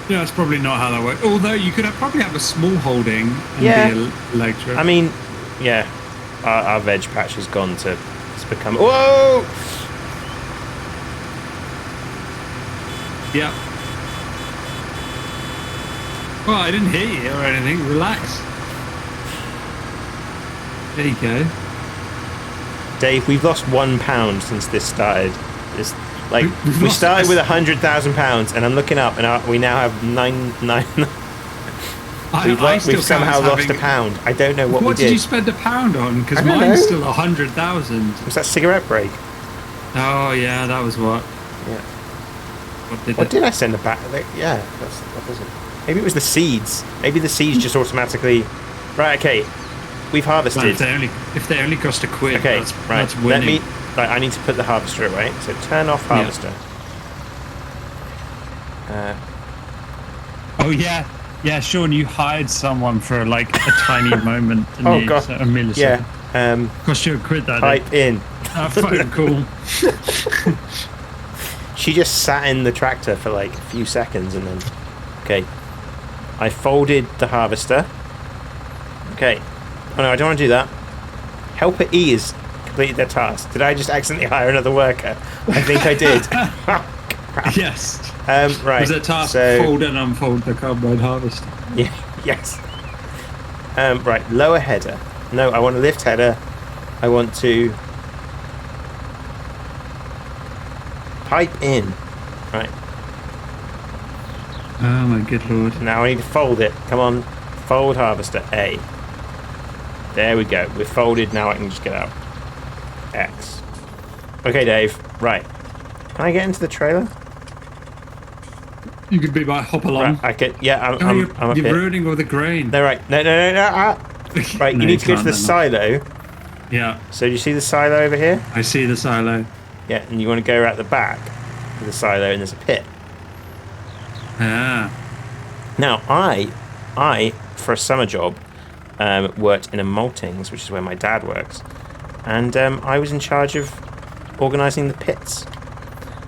Yeah, that's probably not how that works. Although you could probably have a small holding and be a lecturer. I mean, yeah, our veg patch has gone to... It's become... Whoa! Yeah. Well, I didn't hit you or anything. Relax. There you go. Dave, we've lost £1 since this started. We started with £100,000, and I'm looking up, and we now have nine. We've somehow lost £1. I don't know what we did. What did you spend £1 on? Because mine's still 100,000. Was that cigarette break? Oh yeah, that was what. Yeah. What did I send back? Yeah, that was it. Maybe it was the seeds. Maybe the seeds just automatically. Right. Okay. We've harvested. Well, if they only cost £1, okay, that's winning. I need to put the harvester away. So turn off harvester. Oh yeah, Sean, you hired someone for like a tiny moment. Oh god, a millisecond. Yeah. Cost you £1 that pipe day. in. Fucking cool. She just sat in the tractor for like a few seconds and then. Okay. I folded the harvester. Okay. Oh no, I don't want to do that. Helper E has completed their task. Did I just accidentally hire another worker? I think I did. Yes. Right. Was it task fold and unfold the cardboard harvester? Yeah. Yes. Right. Lower header. No, I want to lift header. I want to pipe in. Right. Oh my good lord. Now I need to fold it. Come on. Fold harvester. A. There we go. We're folded. Now I can just get out. X. Okay, Dave. Right. Can I get into the trailer? You could be my hop along. Right, I could. Yeah, Oh, I'm a you're bit. ruining all the grain. No, right. No. Right, No, you need to go to the no. silo. Yeah, So do you see the silo over here? I see the silo. Yeah, and you want to go out the back of the silo, and there's a pit. Ah. Now, I for a summer job, worked in a maltings, which is where my dad works, and I was in charge of organising the pits.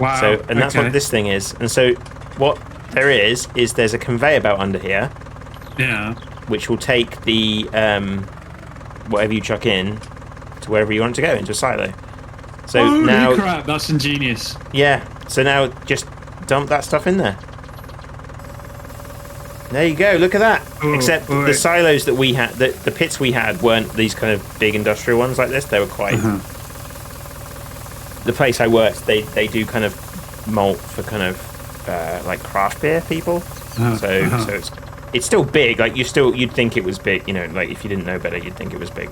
Wow. So, and that's okay. what this thing is. And so, what there is there's a conveyor belt under here, Yeah. which will take the whatever you chuck in to wherever you want it to go, into a silo. So Holy now, crap, that's ingenious. yeah. So now just dump that stuff in there. There you go. Look at that. Oh, Except boy. the silos that we had, the pits we had, weren't these kind of big industrial ones like this. They were quite. The place I worked, they do kind of malt for kind of like craft beer people. So it's still big. Like you'd think it was big. You know, like if you didn't know better, you'd think it was big.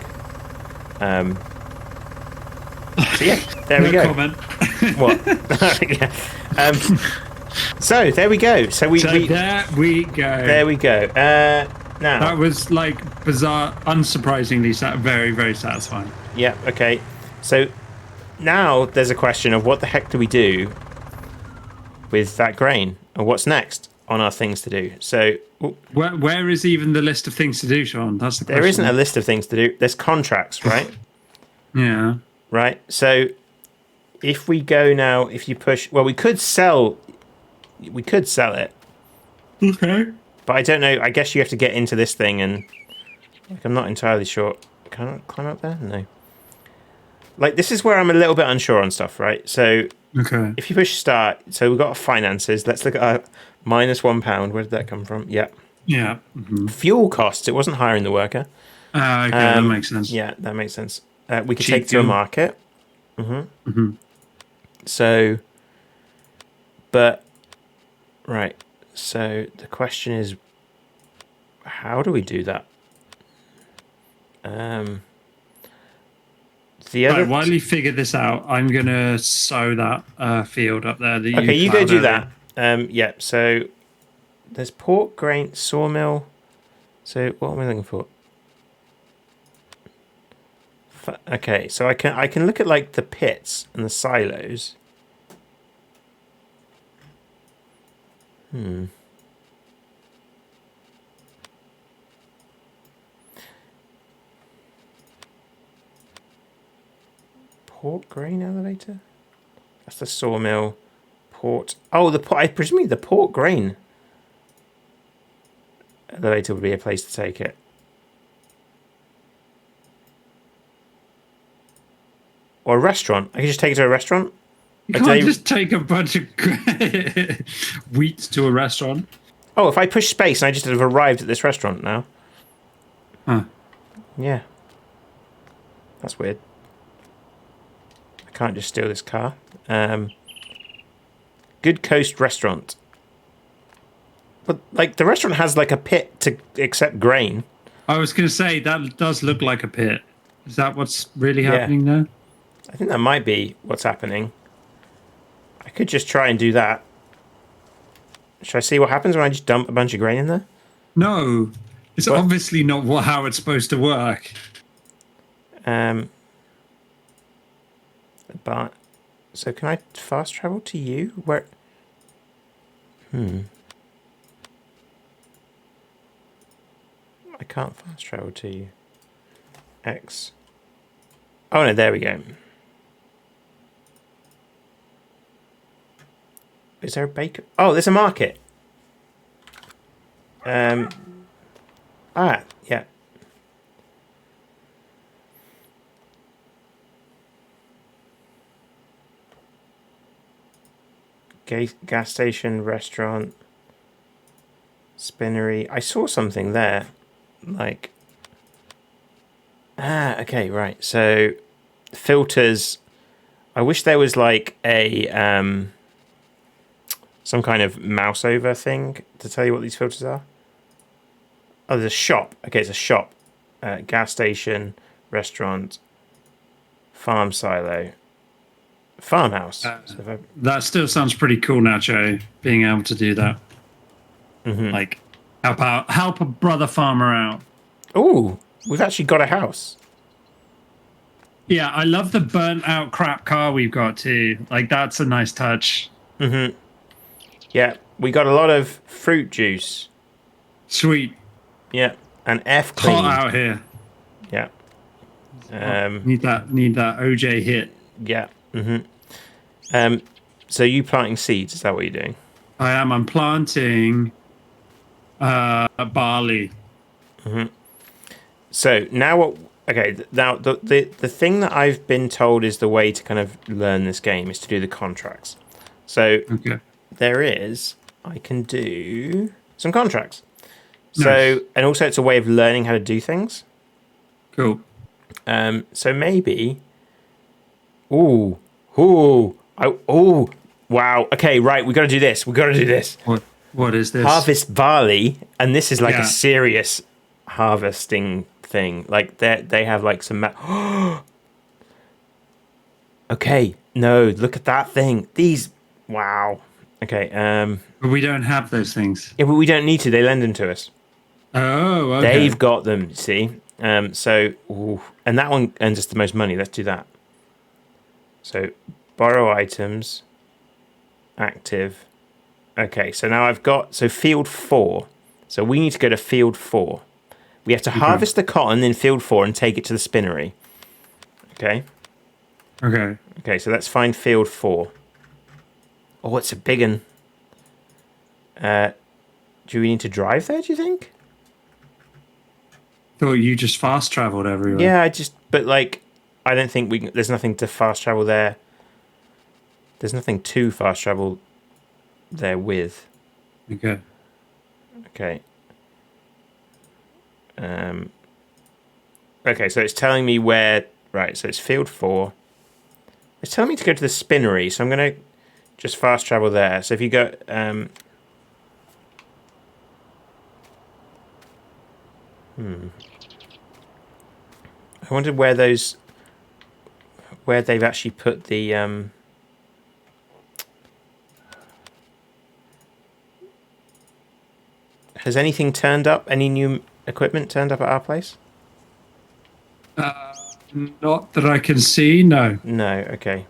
So yeah, there we go. Comment. What? Yeah. So there we go. So we there we go. there we go. Now That was like bizarre, unsurprisingly very, very satisfying. yeah, okay. So now there's a question of what the heck do we do with that grain, and what's next on our things to do. So Where is even the list of things to do, Sean? That's the question. there isn't a list of things to do. There's contracts, right? Yeah. Right. So if we go now, if you push, well, we could sell it, Okay. but I don't know. I guess you have to get into this thing, and like, I'm not entirely sure. Can I climb up there? No. Like, this is where I'm a little bit unsure on stuff, right? So Okay. if you push start, so we've got our finances. Let's look at our -£1. Where did that come from? Yeah. Yeah. Mm-hmm. Fuel costs. It wasn't hiring the worker. Okay, that makes sense. Yeah, that makes sense. We could Cheap take it to a fuel. market. So, but, right. So the question is, how do we do that? The other. Right, while you figure this out, I'm gonna sow that field up there. That Okay, you go plowed do earlier. that. Yeah. So there's pork, grain, sawmill. So what am I looking for? Okay, so I can look at like the pits and the silos. Pork grain elevator. That's the sawmill. Port. Oh, I presume the pork grain elevator would be a place to take it. Or a restaurant. I can just take it to a restaurant. You can't just take a bunch of wheat to a restaurant. Oh, if I push space and I just have arrived at this restaurant now. Huh. Yeah. That's weird. I can't just steal this car. Good Coast Restaurant. But, like, the restaurant has, like, a pit to accept grain. I was going to say, that does look like a pit. Is that what's really happening there? I think that might be what's happening. I could just try and do that. Should I see what happens when I just dump a bunch of grain in there? No. It's What? obviously not how it's supposed to work. But so can I fast travel to you? Where? I can't fast travel to you. X. Oh no, there we go. Is there a baker? Oh, there's a market. Yeah. Gas station, restaurant, spinnery. I saw something there, like. Okay, right. So, filters. I wish there was like a some kind of mouse over thing to tell you what these filters are. Oh, there's a shop. Okay, it's a shop. Gas station, restaurant, farm silo, farmhouse. That still sounds pretty cool, Nacho, being able to do that. Like, help a brother farmer out. Ooh, we've actually got a house. Yeah, I love the burnt out crap car we've got too. Like, that's a nice touch. Yeah, we got a lot of fruit juice. Sweet. Yeah, and F clean. Hot out here. Yeah. Need that OJ hit. Yeah. So you planting seeds? Is that what you're doing? I am. I'm planting barley. So now what? Okay, now the thing that I've been told is the way to kind of learn this game is to do the contracts. So I can do some contracts. Nice. So, and also it's a way of learning how to do things. Cool. So maybe. Wow. Okay, right. We got to do this. What is this? Harvest barley, and this is like a serious harvesting thing. Like they have like some. Okay. No, look at that thing. These. Wow. Okay. But we don't have those things. Yeah, but we don't need to. They lend them to us. Oh, okay. They've got them. See. And that one earns us the most money. Let's do that. So, borrow items. Active. Okay, so now I've got field 4. So we need to go to field 4. We have to harvest the cotton in field 4 and take it to the spinnery. Okay. Okay, so let's find field 4. Oh, it's a big one. Do we need to drive there, do you think? Thought you just fast traveled everywhere. Yeah, but like, I don't think there's nothing to fast travel there. There's nothing to fast travel there with. Okay. Okay, so it's telling me where. Right, so it's field 4. It's telling me to go to the spinnery, so I'm going to just fast travel there. So if you go. I wondered where they've actually put the. Has anything turned up? Any new equipment turned up at our place? Not that I can see, no. No, okay.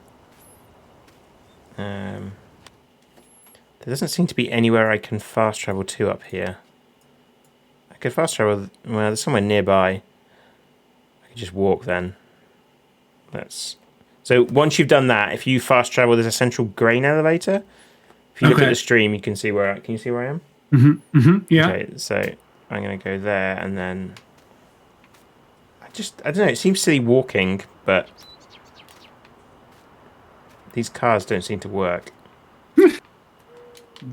There doesn't seem to be anywhere I can fast travel to up here. I could fast travel... Well, there's somewhere nearby. I could just walk then. So once you've done that, if you fast travel, there's a central grain elevator. If you look at the stream, you can see where... Can you see where I am? Yeah. Okay, so I'm going to go there and then... I don't know, it seems silly walking, but... These cars don't seem to work.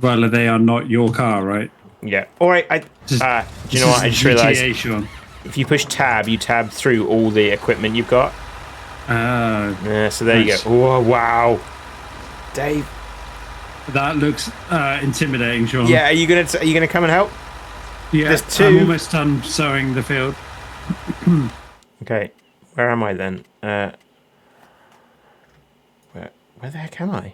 Well, they are not your car, right? Yeah. All right. Do you know what? I just realised if you push tab, you tab through all the equipment you've got. Yeah. So there you go. Oh wow, Dave. That looks intimidating, Sean. Yeah. Are you gonna come and help? Yeah. There's 2. I'm almost done sowing the field. Okay. Where am I then? Where the heck am I?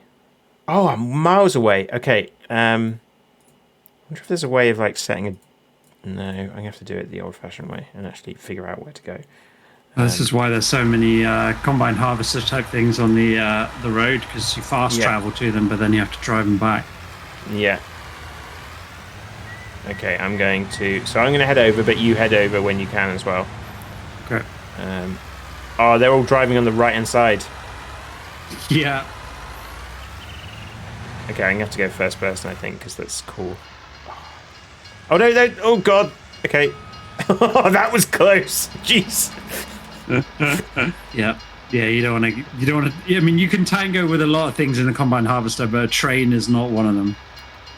Oh, I'm miles away. Okay. I wonder if there's a way of like setting a... No, I'm going to have to do it the old-fashioned way and actually figure out where to go. This is why there's so many combine harvester type things on the road, because you fast travel to them, but then you have to drive them back. Yeah. Okay, I'm going to head over, but you head over when you can as well. Okay. Oh, they're all driving on the right-hand side. Yeah. Okay, I'm going to have to go first person, I think, because that's cool. Oh, no. Oh, God. Okay. Oh, that was close. Jeez. Yeah. Yeah, you don't want to... I mean, you can tango with a lot of things in a combine harvester, but a train is not one of them.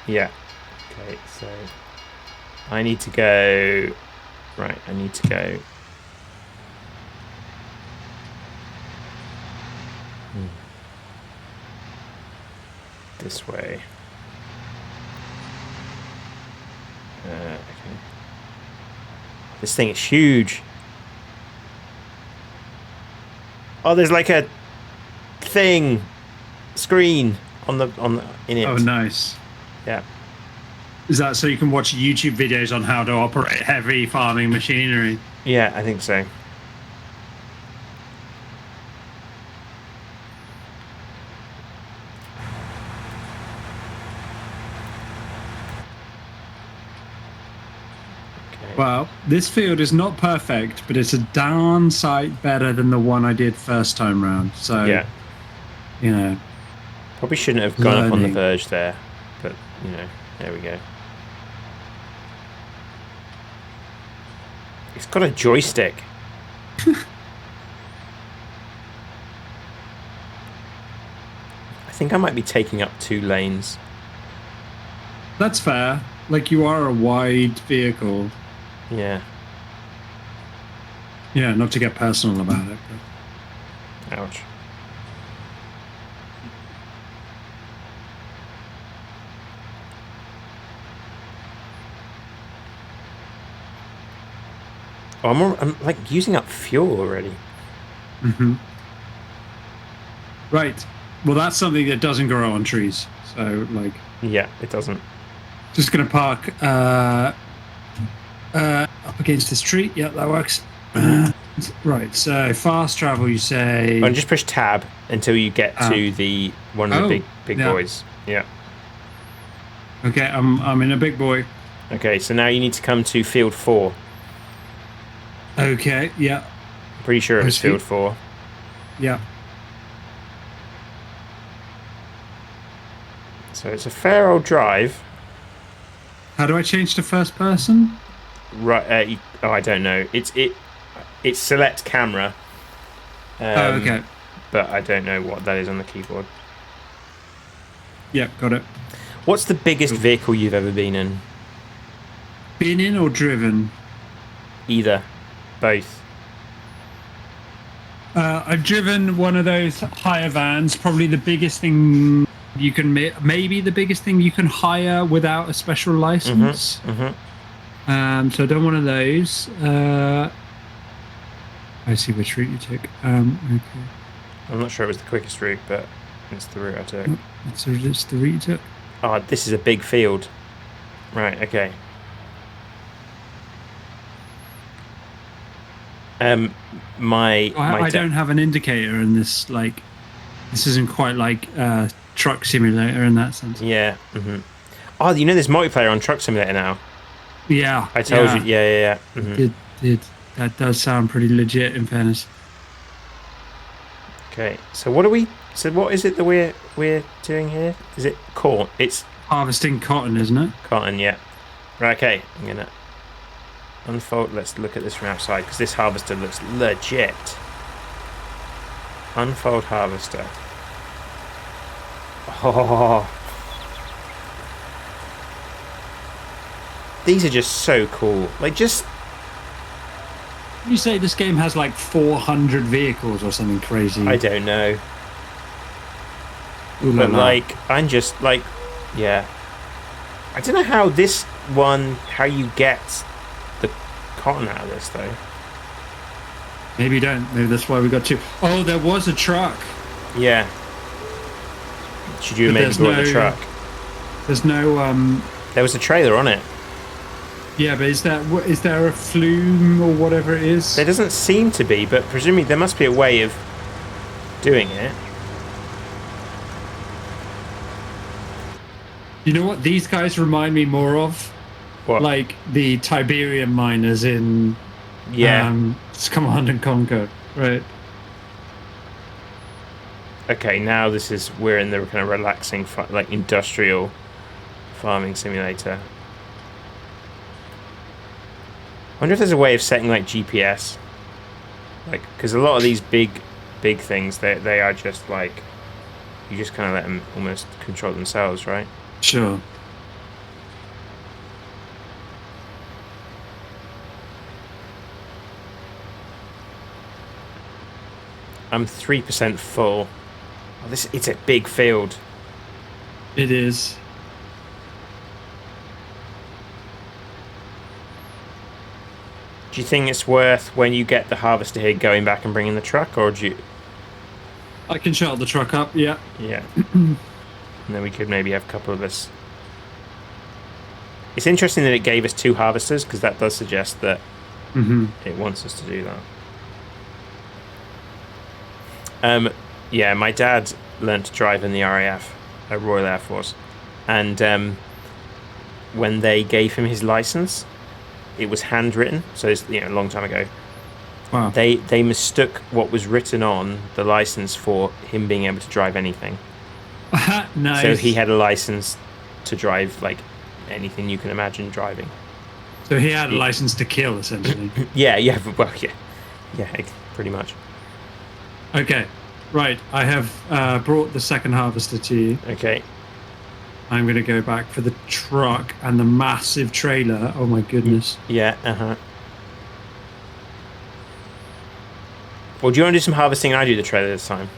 Yeah. Okay, so... I need to go... Right, I need to go... This way. Okay. This thing is huge. Oh, there's like a screen in it. Oh, nice. Yeah. Is that so you can watch YouTube videos on how to operate heavy farming machinery? Yeah, I think so. Well, this field is not perfect, but it's a darn sight better than the one I did first time round. So, yeah, you know, probably shouldn't have gone up on the verge there, but you know, there we go. It's got a joystick. I think I might be taking up 2 lanes. That's fair. Like, you are a wide vehicle. Yeah. Yeah, not to get personal about it. But... Ouch. Oh, I'm like using up fuel already. Mm-hmm. Right. Well, that's something that doesn't grow on trees. So, like... Yeah, it doesn't. Just going to park up against this tree. Yeah, that works. Right, so fast travel, you say... And just push tab until you get to one of the big boys. Yeah. Okay, I'm in a big boy. Okay, so now you need to come to field 4. Okay, yeah. Pretty sure it was field 4. Yeah. So it's a fair old drive. How do I change to first person? Right. I don't know. It's select camera. Okay. But I don't know what that is on the keyboard. Yeah, got it. What's the biggest vehicle you've ever been in? Been in or driven? Either. Both. I've driven one of those hire vans. Probably the biggest thing you can... Maybe the biggest thing you can hire without a special license. So I've done one of those. I see which route you took. Okay. I'm not sure it was the quickest route, but it's the route I took. It's the route you took. Oh, this is a big field. Right, okay. I don't have an indicator in this. Like, this isn't quite like Truck Simulator in that sense. Yeah. Mm-hmm. Oh, you know there's multiplayer on Truck Simulator now. Yeah, I told you. Yeah. Mm-hmm. Did that does sound pretty legit, in fairness. Okay, so what are we? So what is it that we're doing here? Is it corn? It's harvesting cotton, isn't it? Cotton, yeah. Right. Okay, I'm gonna unfold. Let's look at this from outside because this harvester looks legit. Unfold harvester. Oh. These are just so cool. Like, just... You say this game has like 400 vehicles or something crazy. I don't know. Ooh, but, like, I'm just, like... Yeah. I don't know how how you get the cotton out of this, though. Maybe you don't. Maybe that's why we got 2. Oh, there was a truck. Yeah. Should you have maybe brought the truck? There's no... There was a trailer on it. Yeah, but is there a flume or whatever it is? There doesn't seem to be, but presumably there must be a way of doing it. You know what these guys remind me more of? What? Like the Tiberium miners in Command and Conquer, right? Okay, now we're in the kind of relaxing, like industrial farming simulator. I wonder if there's a way of setting like GPS, like because a lot of these big things they are just like you just kind of let them almost control themselves, right? Sure. I'm 3% full. Oh, it's a big field. It is. Do you think it's worth, when you get the harvester here, going back and bringing the truck, or do you? I can shuttle the truck up. Yeah. Yeah. And then we could maybe have a couple of us. It's interesting that it gave us 2 harvesters, because that does suggest that it wants us to do that. Yeah, my dad learned to drive in the RAF, Royal Air Force, and when they gave him his license, it was handwritten, so it's a long time ago. Wow. They mistook what was written on the license for him being able to drive anything. Nice. So he had a license to drive like anything you can imagine driving. So he had a license to kill, essentially. Yeah, well, yeah, pretty much. Okay, right. I have brought the second harvester to you. Okay. I'm going to go back for the truck and the massive trailer. Oh my goodness. Yeah, Well, do you want to do some harvesting and I do the trailer this time?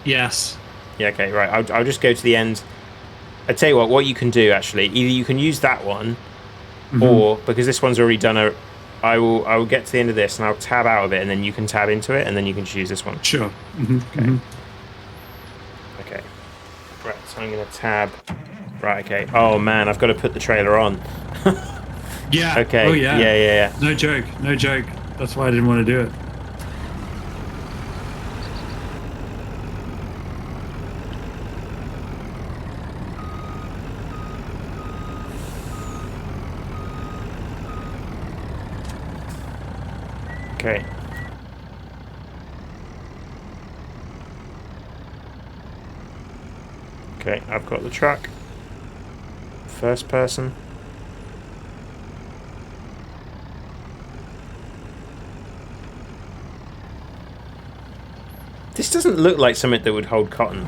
Yes. Yeah, okay, right. I'll just go to the end. I tell you what you can do, actually. Either you can use that one, or, because this one's already done, I will get to the end of this and I'll tab out of it, and then you can tab into it, and then you can choose this one. Sure. Okay. Okay. Right, so I'm going to tab. Right, okay. Oh, man, I've got to put the trailer on. Yeah. Okay. Oh, yeah. Yeah. No joke. That's why I didn't want to do it. Okay. Okay, I've got the truck. First person. This doesn't look like something that would hold cotton.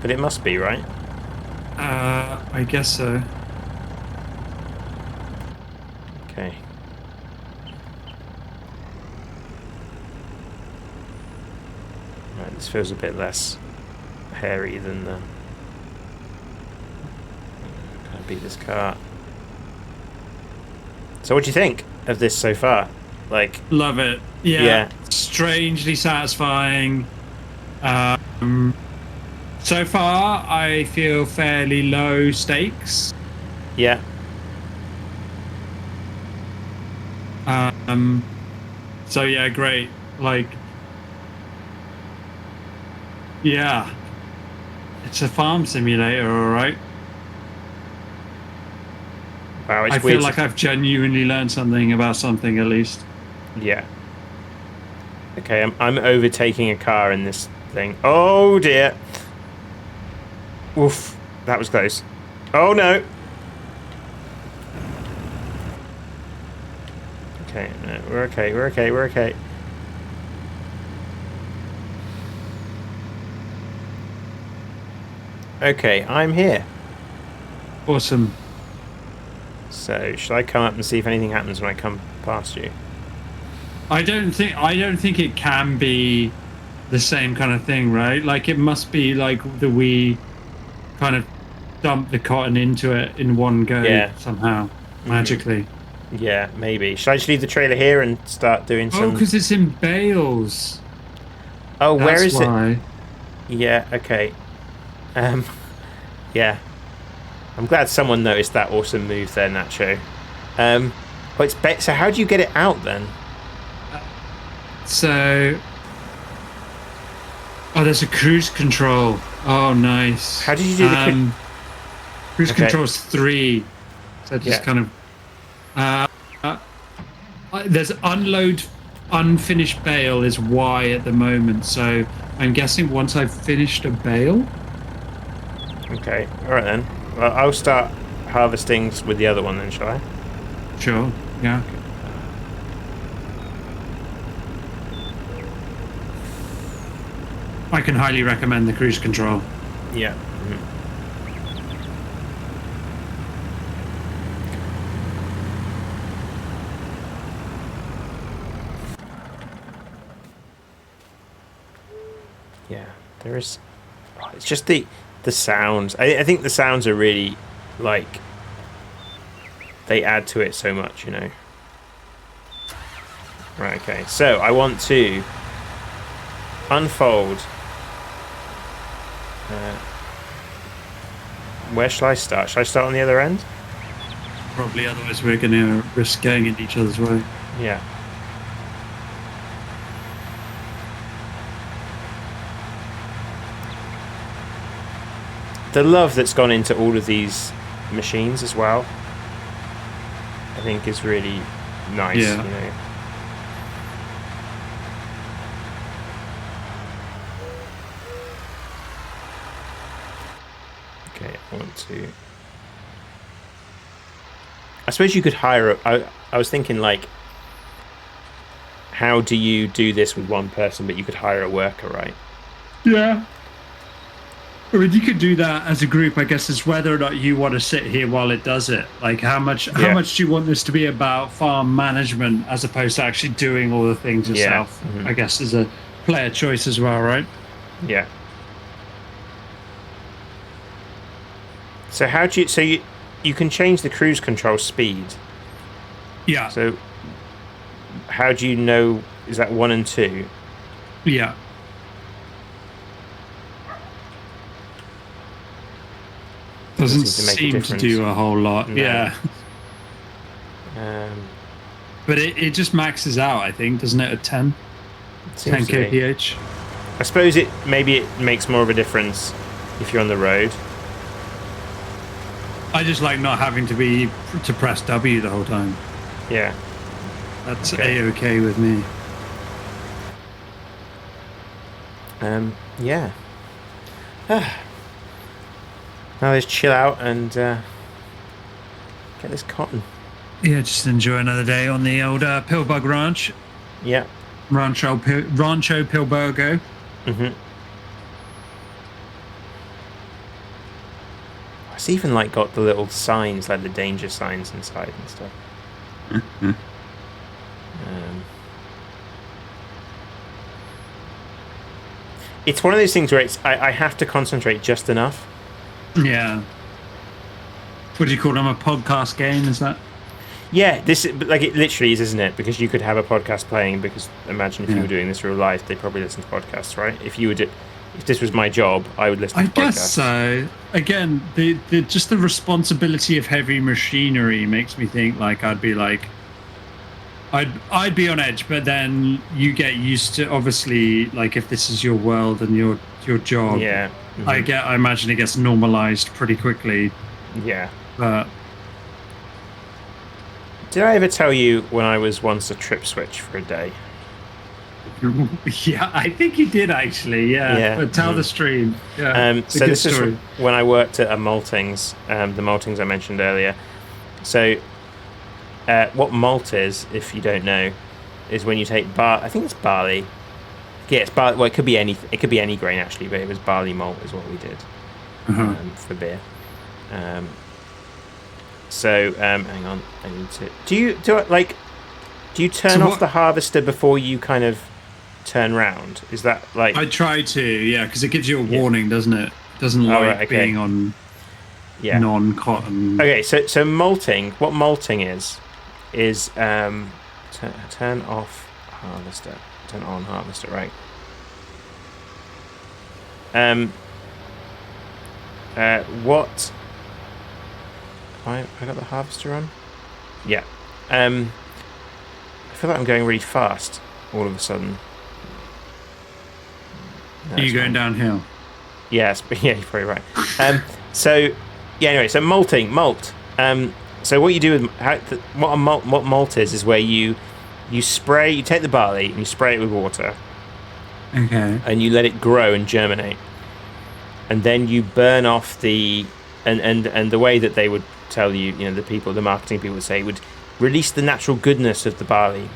But it must be, right? I guess so. Okay. Right, this feels a bit less hairy than the... Can't beat this car. So what do you think of this so far? Like... Love it. Yeah. Strangely satisfying. So far, I feel fairly low stakes. Yeah. So yeah, great. Like, yeah, it's a farm simulator, all right. Wow, it's I weird. feel like I've genuinely learned something about something, at least. Yeah. Okay, I'm overtaking a car in this thing. Oh dear. Oof, that was close. Oh no. Okay, no, we're okay. Okay, I'm here. Awesome. So, should I come up and see if anything happens when I come past you? I don't think it can be the same kind of thing, right? Like, it must be like we kind of dump the cotton into it in one go somehow, magically. Yeah, maybe. Should I just leave the trailer here and start doing some... Oh, because it's in bales. Oh, That's where is why. it? Yeah, okay. Yeah. I'm glad someone noticed that awesome move there, Nacho. So how do you get it out then? So... Oh, there's a cruise control. Oh, nice. How did you do the cruise control's 3. So just kind of... there's unload unfinished bale is Y at the moment, so I'm guessing once I've finished a bale. Okay, alright then. Well, I'll start harvesting with the other one then, shall I? Sure, yeah. I can highly recommend the cruise control. Yeah. Yeah, there is... Oh, it's just the sounds. I think the sounds are really, like... They add to it so much, you know. Right, okay. So I want to unfold. Where shall I start? Shall I start on the other end? Probably, otherwise we're going to risk going in each other's way. Yeah. The love that's gone into all of these machines as well, I think, is really nice. Yeah. You know. Okay, I want to. I suppose you could hire. I was thinking, like, how do you do this with one person? But you could hire a worker, right? Yeah. I mean, you could do that as a group. I guess it's whether or not you want to sit here while it does it. Like, how much do you want this to be about farm management as opposed to actually doing all the things yourself? Mm-hmm. I guess is a player choice as well, right? Yeah. So how do you? So you can change the cruise control speed. Yeah. So how do you know? Is that 1 and 2? Yeah. Doesn't seem to do a whole lot. No. Yeah. But it just maxes out, I think, doesn't it, at 10? 10 kph. I suppose maybe it makes more of a difference if you're on the road. I just like not having to press W the whole time. Yeah. That's A-okay with me. Yeah. Now let's chill out and get this cotton. Yeah, just enjoy another day on the old Pillbug Ranch. Yeah. Rancho Pillburgo. Mm-hmm. It's even like got the little signs, like the danger signs inside and stuff. Mm-hmm. It's one of those things where I have to concentrate just enough. Yeah. What do you call them? A podcast game? Is that? Yeah, this like it literally is, isn't it? Because you could have a podcast playing. Because imagine if you were doing this real life, they'd probably listen to podcasts, right? If this was my job, I would listen to podcasts. I guess so. Again, just the responsibility of heavy machinery makes me think like I'd be like, I'd be on edge, but then you get used to, obviously, like if this is your world and your job. Yeah. Mm-hmm. I imagine it gets normalized pretty quickly. Yeah. But did I ever tell you when I was once a trip switch for a day? Yeah, I think you did actually. Yeah. But tell the stream. Yeah. So this is when I worked at a maltings, the maltings I mentioned earlier. So what malt is, if you don't know, is when you take I think it's barley. Yeah, it's barley. Well, it could be any grain actually, but it was barley malt is what we did for beer. So hang on, I need to. Do you turn off the harvester before you kind of turn round? Is that like? I try to, yeah, because it gives you a warning, doesn't it? It doesn't like being on non-cotton. Okay, so malting. What malting is turn off harvester, turn on harvester, right? What? I got the harvester on. Yeah. I feel like I'm going really fast all of a sudden. Are you going downhill? Yes, yeah, you're probably right. So anyway, so malt. So what you do with what malt is where you spray, you take the barley and you spray it with water. Okay. And you let it grow and germinate, and then you burn off the and the way that they would tell you, the marketing people would say, would release the natural goodness of the barley,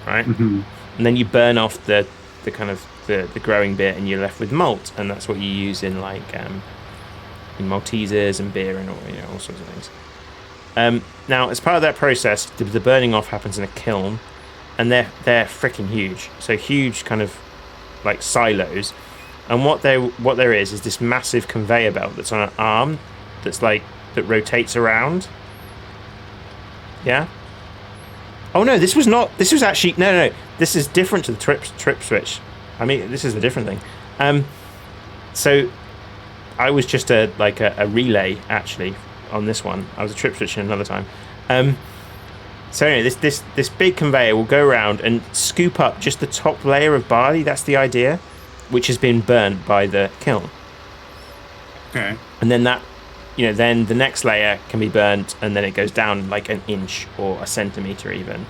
right? Mm-hmm. And then you burn off the kind of the growing bit, and you're left with malt, and that's what you use in like in Maltesers and beer and all sorts of things. Now, as part of that process, the burning off happens in a kiln, and they're freaking huge. So huge, kind of like silos. And what there is this massive conveyor belt that's on an arm that rotates around. Yeah. Oh no, this was not. This was actually no. This is different to the trip switch. I mean, this is a different thing. So I was just a relay actually on this one. I was a trip switch another time. So anyway, this big conveyor will go around and scoop up just the top layer of barley. That's the idea, which has been burnt by the kiln. Okay. And then then the next layer can be burnt, and then it goes down like an inch or a centimeter even.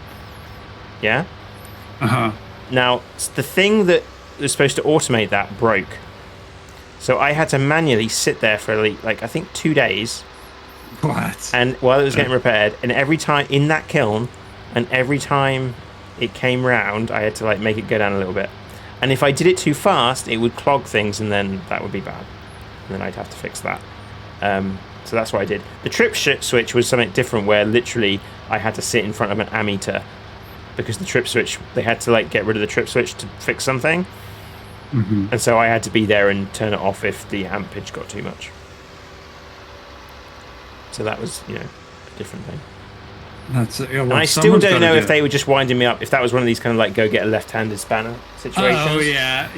Yeah? Now, the thing that was supposed to automate that broke. So I had to manually sit there for I think 2 days. What? And while it was getting repaired, and every time in that kiln, and every time it came round, I had to make it go down a little bit. And if I did it too fast, it would clog things, and then that would be bad. And then I'd have to fix that. So that's what I did. The trip switch was something different, where literally I had to sit in front of an ammeter, because the trip switch, they had to get rid of the trip switch to fix something. Mm-hmm. And so I had to be there and turn it off if the ampage got too much. So that was, a different thing. That's and I still don't know if they were just winding me up, if that was one of these kind of go get a left-handed spanner situations. Oh yeah.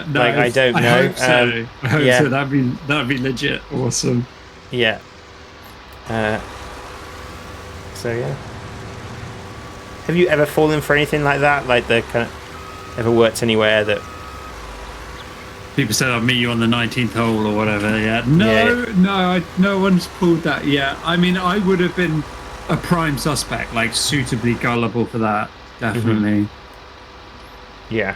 No, I don't know. I hope so. I hope so. That'd be legit awesome. Yeah. So yeah. Have you ever fallen for anything like that? Ever worked anywhere that people said I'll meet you on the 19th hole or whatever? Yeah. No one's pulled that yet. I mean, I would have been a prime suspect, suitably gullible for that, definitely. Mm-hmm. Yeah.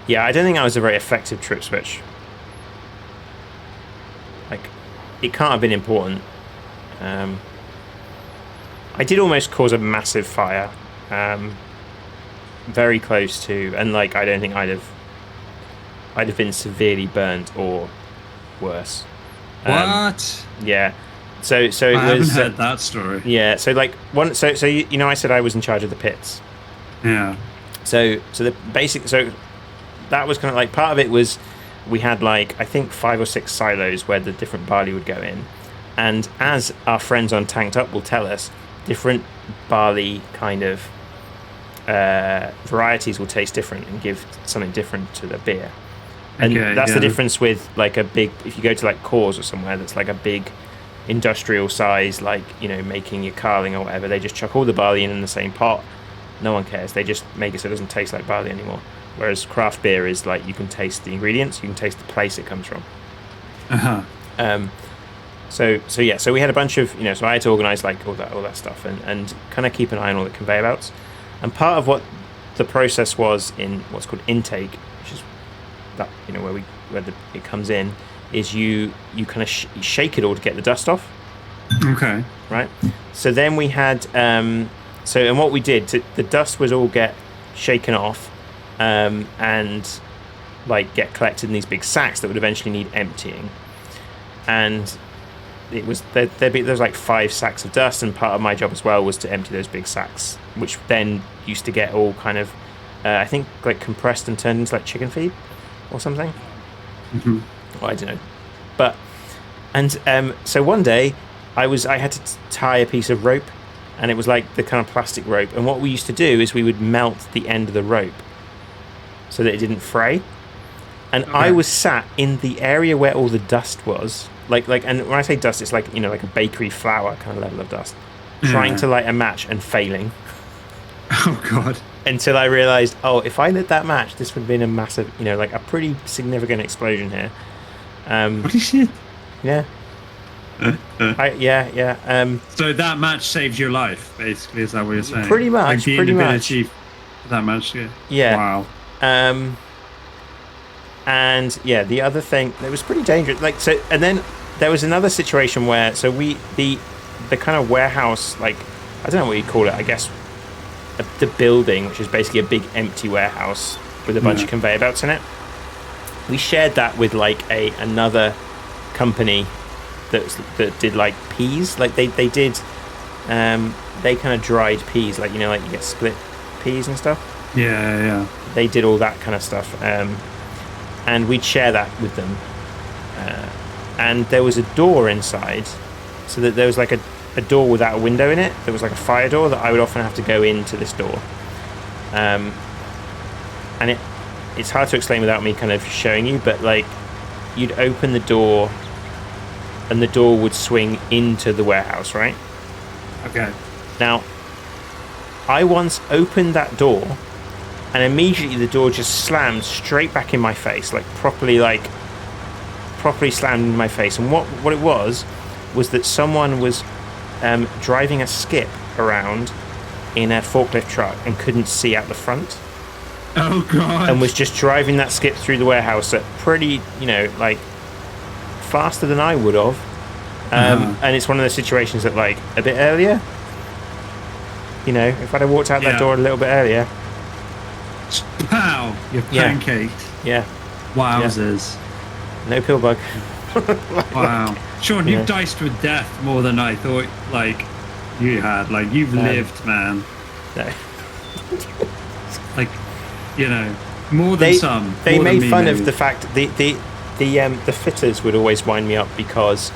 Yeah, I don't think I was a very effective trip switch. It can't have been important. I did almost cause a massive fire. Very close to, and I don't think I'd have been severely burnt or worse. What? Yeah. So it I was. haven't heard that story. Yeah. So I said I was in charge of the pits. Yeah. So the basic. So that was kind of part of it was we had I think 5 or 6 silos where the different barley would go in, and as our friends on Tanked Up will tell us, different barley kind of varieties will taste different and give something different to the beer. And that's the difference with a big, if you go to Coors or somewhere that's a big industrial size, making your carling or whatever, they just chuck all the barley in the same pot. No one cares. They just make it so it doesn't taste like barley anymore. Whereas craft beer is you can taste the ingredients, you can taste the place it comes from. So we had a bunch of, so I had to organise all that stuff and kind of keep an eye on all the conveyor belts. And part of what the process was in what's called intake, which is that where it comes in, is you kind of shake it all to get the dust off. Okay. Right. So then we had and what we did, the dust was all get shaken off, and get collected in these big sacks that would eventually need emptying. And it was there was 5 sacks of dust, and part of my job as well was to empty those big sacks, which then used to get all kind of I think compressed and turned into chicken feed or something. Mm-hmm. Well, I don't know, but so one day I had to tie a piece of rope, and it was the kind of plastic rope, and what we used to do is we would melt the end of the rope so that it didn't fray. And okay. I was sat in the area where all the dust was, and when I say dust, it's like a bakery flour kind of level of dust, trying to light a match and failing. Oh God! Until I realised, if I lit that match, this would have been a massive, a pretty significant explosion here. Holy shit! Yeah. So that match saved your life, basically. Is that what you're saying? Pretty much. The inability for that match. Yeah. Wow. And yeah, the other thing that was pretty dangerous. And then there was another situation where the kind of warehouse, I don't know what you call it. I guess the building, which is basically a big empty warehouse with a bunch of conveyor belts in it. We shared that with another company that did peas. They did they kind of dried peas, you get split peas and stuff. Yeah. They did all that kind of stuff, and we'd share that with them. and there was a door inside, so that there was like a door without a window in it. There was like a fire door that I would often have to go into this door, and it's hard to explain without me kind of showing you, but like you'd open the door and the door would swing into the warehouse, right? Okay. Now, I once opened that door and immediately the door just slammed straight back in my face, like properly slammed in my face. And what it was that someone was driving a skip around in a forklift truck and couldn't see out the front. Oh god. And was just driving that skip through the warehouse at pretty, like faster than I would have. And it's one of those situations that, like, a bit earlier, if I'd have walked out that door a little bit earlier. Pow! You're pancaked. Yeah. Wowzers. Yeah. No pill bug. Wow. Sean, you've diced with death more than I thought, like, you had. Like, you've lived, man. No. Like, more than some. They made fun of the fact the fitters would always wind me up because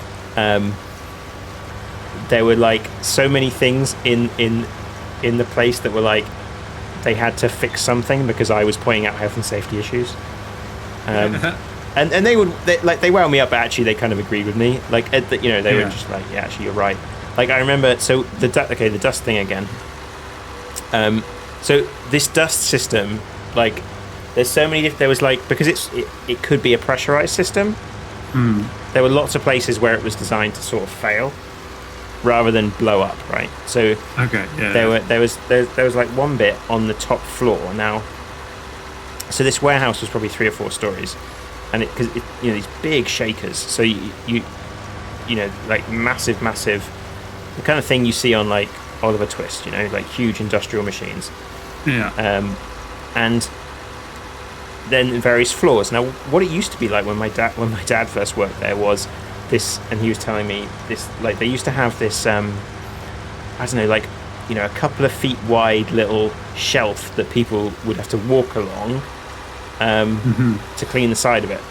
there were like so many things in the place that were like they had to fix something because I was pointing out health and safety issues. And they wound me up, but actually they kind of agreed with me. Like they were just like, yeah, actually you're right. Like I remember, so the dust thing again. So this dust system, like there's so many. There was like, because it could be a pressurized system. There were lots of places where it was designed to sort of fail rather than blow up, right? So there was like one bit on the top floor. Now, so this warehouse was probably 3 or 4 stories, and because these big shakers. So you like massive, the kind of thing you see on like Oliver Twist, like huge industrial machines. Yeah. And then various floors. Now, what it used to be like when my dad first worked there was this, and he was telling me this, like they used to have this, I don't know, like a couple of feet wide little shelf that people would have to walk along to clean the side of it.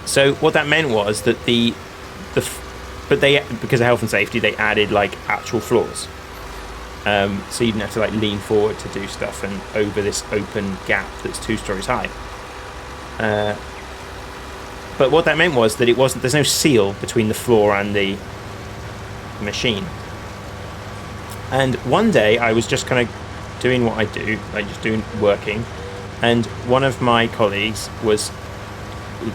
So what that meant was that but they, because of health and safety, they added like actual floors. So you didn't have to like lean forward to do stuff and over this open gap that's 2 stories high. But what that meant was that there's no seal between the floor and the machine. And one day I was just kind of doing what I do, like just working, and one of my colleagues was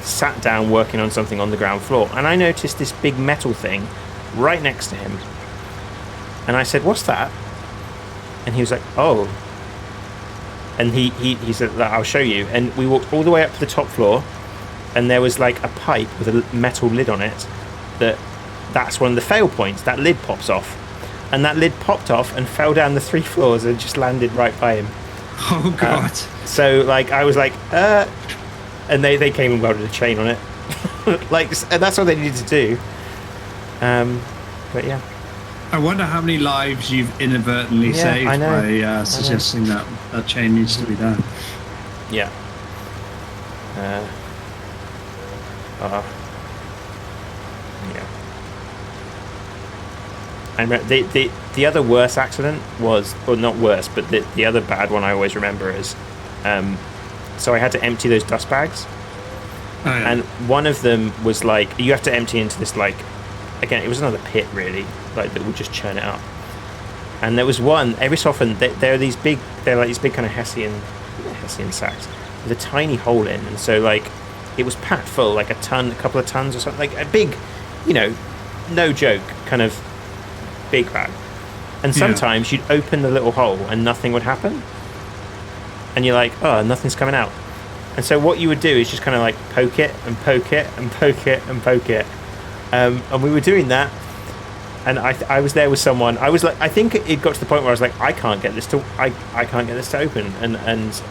sat down working on something on the ground floor, and I noticed this big metal thing right next to him. And I said, "What's that?" And he was like, "Oh." And he said, "I'll show you." And we walked all the way up to the top floor, and there was like a pipe with a metal lid on it. That's one of the fail points. That lid pops off, and that lid popped off and fell down the 3 floors and just landed right by him. Oh god! So like I was like, and they came and welded a chain on it, and that's what they needed to do. But yeah. I wonder how many lives you've inadvertently saved by suggesting that chain needs to be there. Yeah. Yeah. I remember the other worse accident was, well, not worse, but the other bad one I always remember is, so I had to empty those dust bags. Oh, yeah. And one of them was like, you have to empty into this, like, again, it was another pit really, like that would just churn it up. And there was one, every so often, they're like these big kind of Hessian sacks with a tiny hole in, and so like it was packed full, like a couple of tons or something, like a big, no joke, kind of big bag. And sometimes you'd open the little hole and nothing would happen, and you're like, oh, nothing's coming out. And so what you would do is just kind of like poke it and poke it and poke it and poke it. And we were doing that, and I was there with someone. I was like, I think it got to the point where I was like, I can't get this to open, and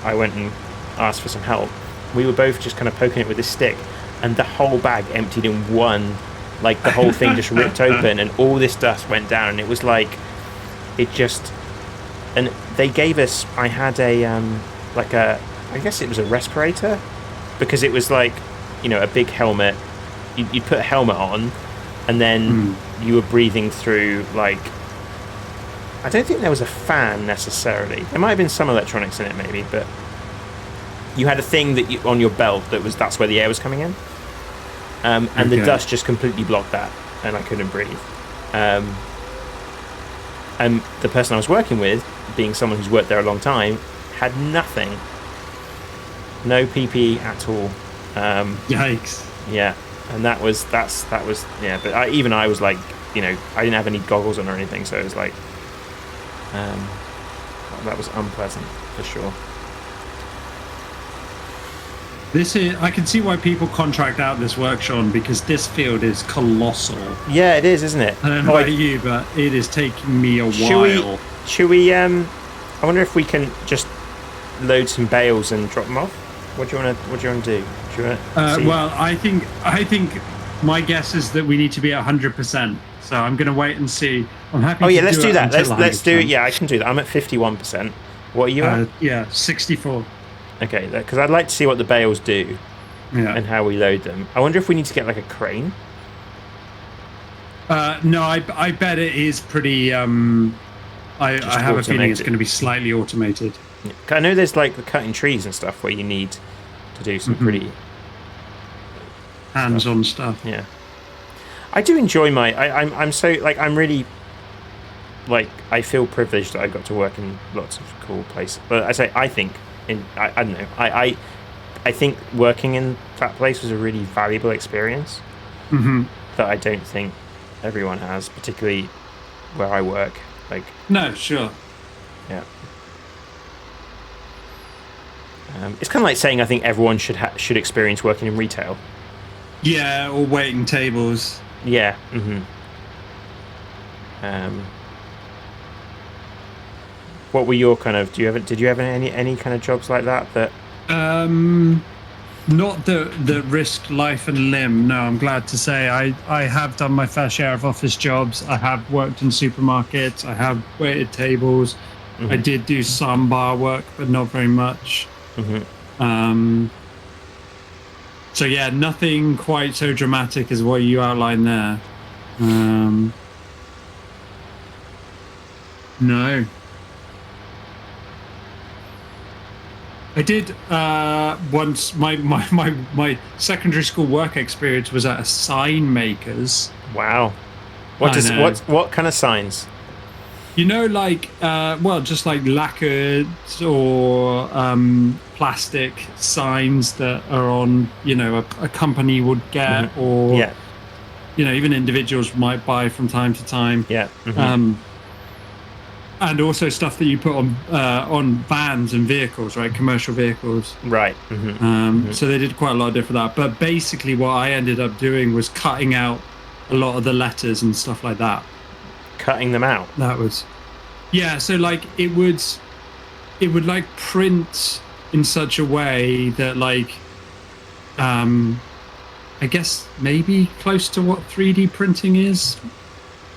I went and asked for some help. We were both just kind of poking it with this stick, and the whole bag emptied in one, like the whole thing just ripped open, and all this dust went down, and it was like, and they gave us, I had I guess it was a respirator, because it was like, a big helmet you'd put a helmet on, and then you were breathing through like. I don't think there was a fan necessarily. There might have been some electronics in it, maybe, but you had a thing that on your belt that's where the air was coming in, and the dust just completely blocked that, and I couldn't breathe. And the person I was working with, being someone who's worked there a long time, had nothing, no PPE at all. Yikes! Yeah, and that was yeah. But I was like, I didn't have any goggles on or anything, so it was like. That was unpleasant for sure. I can see why people contract out this work, Sean, because this field is colossal. Yeah, it is, isn't it? I don't know about you, but it is taking me a while. Should we? I wonder if we can just load some bales and drop them off. What do you want to do? Well, I think my guess is that we need to be at 100%. So I'm going to wait and see. I'm happy. Oh yeah, let's do that. Let's do it. Yeah, I can do that. I'm at 51%. What are you at? Yeah, 64. Okay, because I'd like to see what the bales do, and how we load them. I wonder if we need to get like a crane. No, I bet it is pretty. I have a feeling it's going to be slightly automated. Yeah. I know there's like the cutting trees and stuff where you need to do some pretty hands-on stuff. Yeah. I do enjoy I'm so like I'm really like I feel privileged that I got to work in lots of cool places. But I think I don't know I think working in that place was a really valuable experience that I don't think everyone has, particularly where I work. Like no, sure, yeah. It's kind of like saying I think everyone should experience working in retail. Yeah, or waiting tables. Yeah. What were your kind of? Did you have any kind of jobs like that? Not that risk life and limb. No, I'm glad to say I have done my fair share of office jobs. I have worked in supermarkets. I have waited tables. I did do some bar work, but not very much. So yeah, nothing quite so dramatic as what you outlined there. No. I did once. My secondary school work experience was at a sign maker's. Wow. What kind of signs? Like just like lacquered or plastic signs that are on a company would get, or even individuals might buy from time to time. And also stuff that you put on vans and vehicles, right? Commercial vehicles. Right. So they did quite a lot of different that. But basically what I ended up doing was cutting out a lot of the letters and stuff like that. Cutting them out? That was... Yeah, so like it would like print in such a way that like... I guess maybe close to what 3D printing is.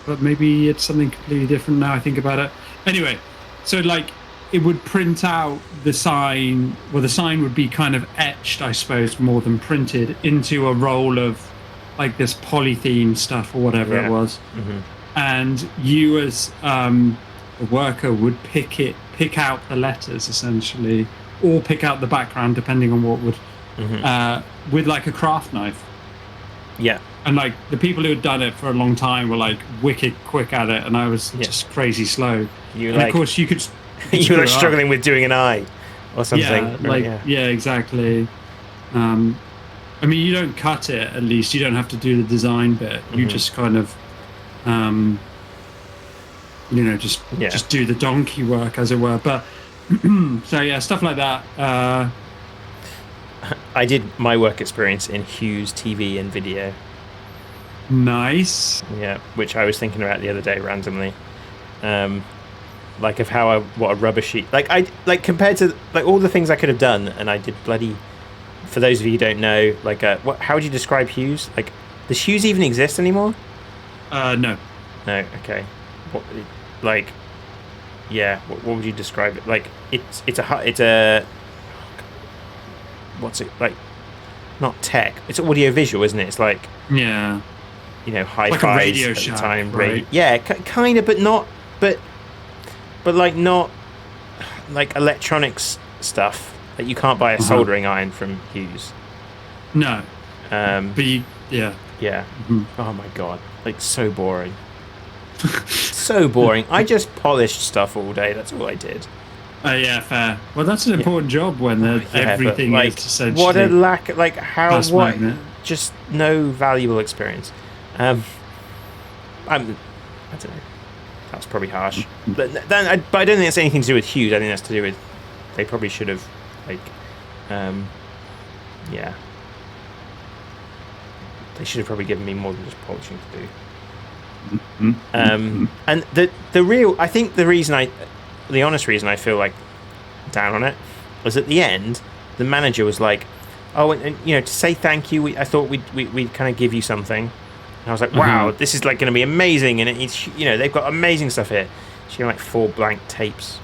But maybe it's something completely different now I think about it. Anyway, so like it would print out the sign, well, the sign would be kind of etched, I suppose, more than printed into a roll of like this polythene stuff or whatever it was. And you as a worker would pick out the letters essentially, or pick out the background depending on what would, with like a craft knife. Yeah. And like the people who had done it for a long time were like wicked quick at it, and I was just crazy slow. Of course you could you were struggling with doing an eye or something. Yeah, exactly. I mean, you don't cut it. At least you don't have to do the design bit. You just kind of, just do the donkey work, as it were. But so yeah, stuff like that. I did my work experience in Hughes TV and video. Nice. Yeah, which I was thinking about the other day randomly, like of how what a rubber sheet, like compared to like all the things I could have done, and I did bloody. For those of you who don't know, like how would you describe Hughes? Like, does Hughes even exist anymore? No. No. Okay. What would you describe it? Like it's a what's it like? not tech. It's audio visual, isn't it? It's like Yeah. hi-fi Like a Radio at the Shack, time. right? Yeah, kind of, but not. But like not like electronics stuff that you can't buy a soldering iron from Hughes. No. But yeah. Mm-hmm. Oh my god, like so boring. So boring. I just polished stuff all day. That's all I did. Yeah, fair. Well, that's an important job when everything like, is essentially. What a lack! Like how? What? Magnet. Just no valuable experience. I don't know. That's probably harsh. But I don't think that's anything to do with Hughes. I think that's to do with they probably should have they should have probably given me more than just polishing to do. And the honest reason I feel like down on it was at the end, the manager was like, "Oh, and to say thank you, I thought we'd kind of give you something." And I was like, "Wow, this is like going to be amazing!" And it's they've got amazing stuff here. She had like 4 blank tapes.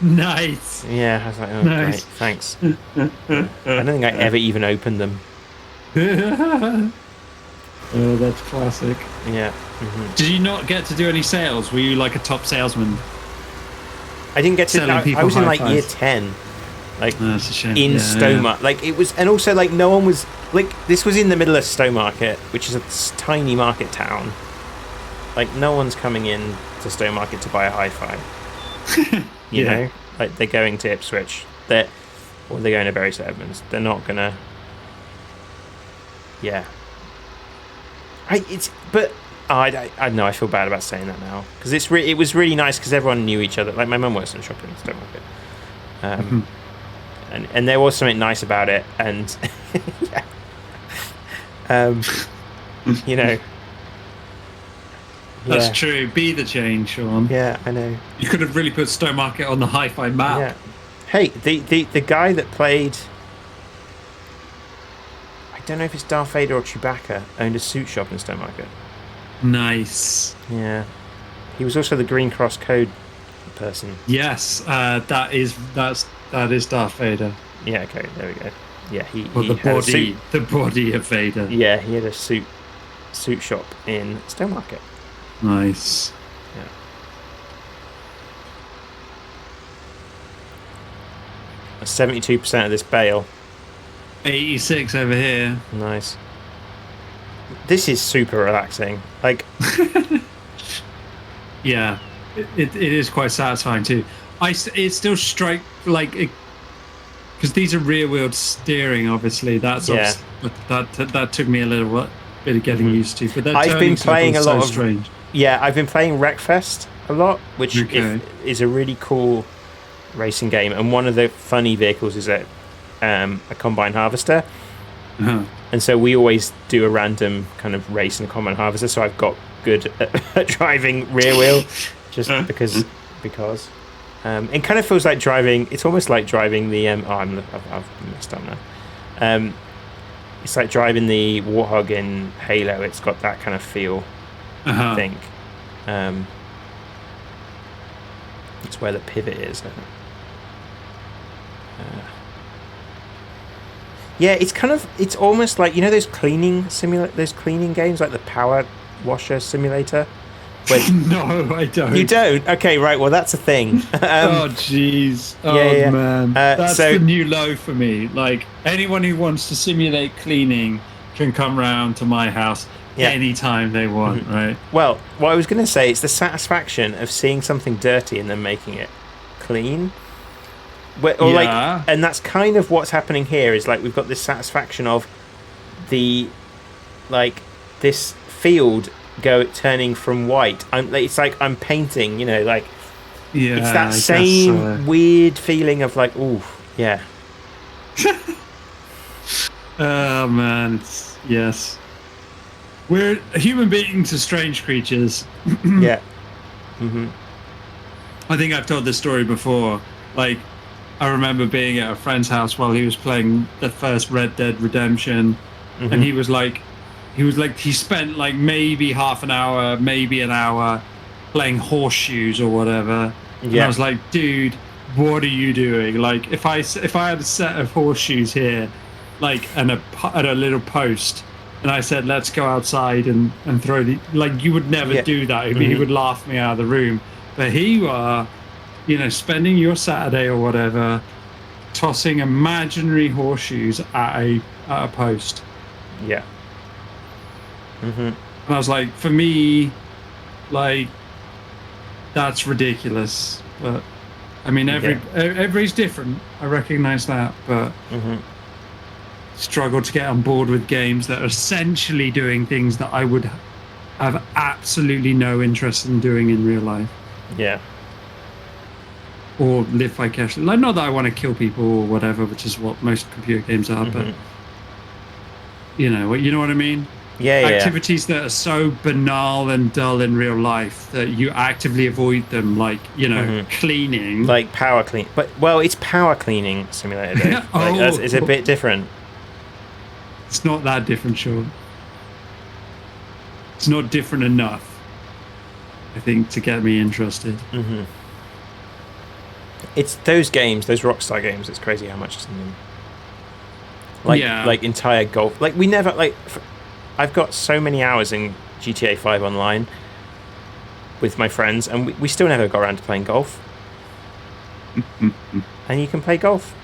Nice. Yeah, I was like, "Oh, nice. Great, thanks." I don't think I ever even opened them. Oh, that's classic. Yeah. Did you not get to do any sales? Were you like a top salesman? I didn't get to. I was in like year 10, like that's a shame. In Stowmarket. Like it was, and also like no one was like this was in the middle of Stowmarket, which is a tiny market town. Like no one's coming in to Stowmarket to buy a hi-fi. You know, like they're going to Ipswich. They're going to Bury St Edmunds. They're not gonna. Yeah. I don't know. I feel bad about saying that now because it was really nice because everyone knew each other. Like my mum works in a shop in Stowmarket, and there was something nice about it. And that's true. Be the change, Sean. Yeah, I know. You could have really put Stowmarket on the hi-fi map. Yeah. Hey, the guy that played. I don't know if it's Darth Vader or Chewbacca, owned a suit shop in Stowmarket. Nice. Yeah. He was also the Green Cross Code person. Yes, that is Darth Vader. Yeah, okay, there we go. Yeah, he the body of Vader. Yeah, he had a suit shop in Stowmarket. Nice. Yeah. A 72% of this bale. 86 over here. Nice. This is super relaxing. Like, yeah, it is quite satisfying too. It still strike like because these are rear wheel steering. Obviously, that took me a little bit of getting used to. But I've been playing a lot of strange. Yeah, I've been playing Wreckfest a lot, which is a really cool racing game. And one of the funny vehicles is a combine harvester. And so we always do a random kind of race in a combine harvester. So I've got good at driving rear wheel, just because. It kind of feels like driving. It's almost like driving the. I've messed up now. It's like driving the Warthog in Halo. It's got that kind of feel. I think. It's where the pivot is. I think. Yeah, it's almost like those cleaning games like the Power Washer Simulator. No, I don't. You don't? Okay, right. Well, that's a thing. Oh, jeez. Oh, yeah. man. That's the new low for me. Like, anyone who wants to simulate cleaning can come round to my house anytime they want, right? Well, what I was going to say, it's the satisfaction of seeing something dirty and then making it clean. And that's kind of what's happening here is like we've got this satisfaction of this field turning from white. It's like I'm painting, it's that same weird feeling of like, ooh, yeah. Oh man, yes. We're human beings are strange creatures. Yeah. I think I've told this story before. Like, I remember being at a friend's house while he was playing the first Red Dead Redemption, and he spent like maybe half an hour, maybe an hour playing horseshoes or whatever. Yeah. And I was like, dude, what are you doing? Like, if I had a set of horseshoes here, and a little post, and I said, "Let's go outside and throw the." Like, you would never do that. He would laugh me out of the room. But here you are, spending your Saturday or whatever, tossing imaginary horseshoes at a post. Yeah. And I was like, for me, like, that's ridiculous. But I mean, everybody's different. I recognize that, but struggle to get on board with games that are essentially doing things that I would have absolutely no interest in doing in real life. Yeah. Or live vicariously. Like, not that I want to kill people or whatever, which is what most computer games are, but you know what I mean? Yeah, activities that are so banal and dull in real life that you actively avoid them, like cleaning, like power clean. But it's power cleaning simulator. Dave. It's a bit different. It's not that different, Sean. It's not different enough, I think, to get me interested. It's those games, those Rockstar games. It's crazy how much is in them. Like entire golf. Like, we never I've got so many hours in GTA 5 online with my friends, and we still never got around to playing golf. And you can play golf.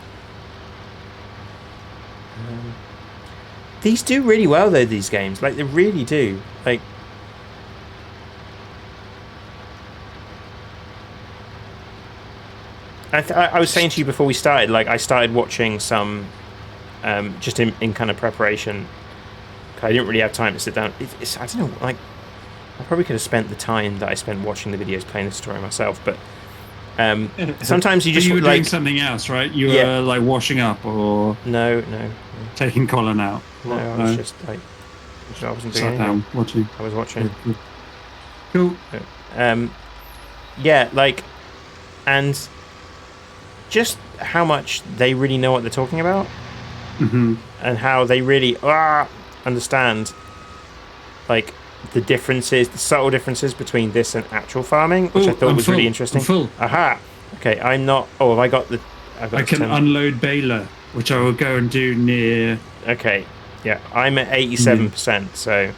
These do really well, though, these games. Like, they really do. Like, I was saying to you before we started, like, I started watching some just in kind of preparation. I didn't really have time to sit down. It's I don't know, like, I probably could have spent the time that I spent watching the videos playing the story myself, but sometimes you just... But you were doing something else, right? You were, like, washing up or... No. Taking Colin out? No, I was just, like... I wasn't doing anything. Down, watching. I was watching. Cool. Yeah, like... And just how much they really know what they're talking about. And how they really understand, like, the differences, the subtle differences between this and actual farming, which I thought was really interesting. Aha. Okay, I'm not... Oh, have I got the... I can unload baler, which I will go and do near... Okay, yeah, I'm at 87%, so...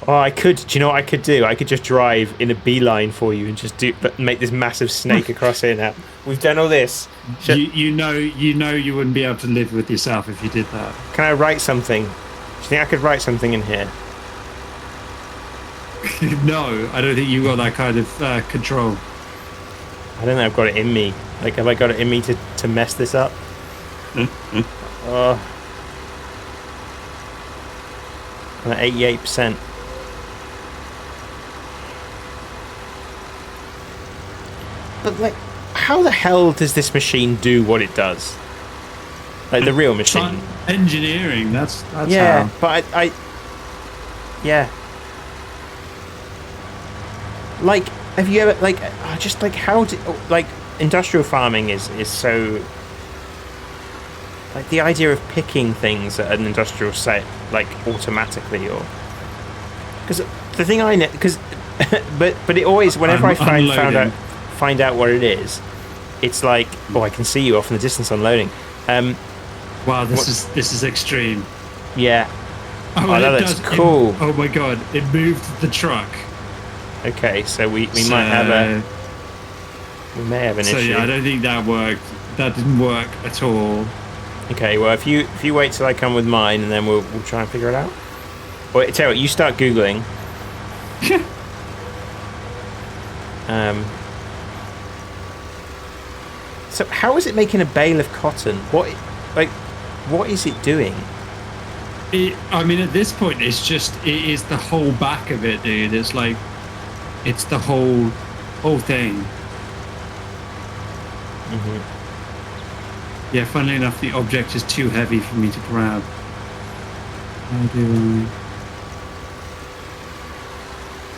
Oh, I could... Do you know what I could do? I could just drive in a beeline for you and just make this massive snake across here now. We've done all this. You know you wouldn't be able to live with yourself if you did that. Can I write something? Do you think I could write something in here? No, I don't think you got that kind of control. I don't know. I've got it in me. Like, have I got it in me to mess this up? Oh, I'm at 88%. But, like, how the hell does this machine do what it does? Like, the real machine. Engineering, that's yeah, how. but I yeah. Like, have you ever, like, just, like, how do, like, industrial farming is so, like, the idea of picking things at an industrial site, like, automatically, or, because the thing I know, because, but it always, whenever I find out what it is, it's like, oh, I can see you off in the distance unloading. Wow, this is extreme. Yeah. Oh, that looks cool. Oh my god, it moved the truck. Okay, so we might have an issue. So yeah, I don't think that worked. That didn't work at all. Okay, well, if you wait till I come with mine, and then we'll try and figure it out. Well, tell you what, you start Googling. So how is it making a bale of cotton? What is it doing? I mean, at this point, it is the whole back of it, dude. It's like, it's the whole thing. Yeah, funnily enough, the object is too heavy for me to grab. How do I...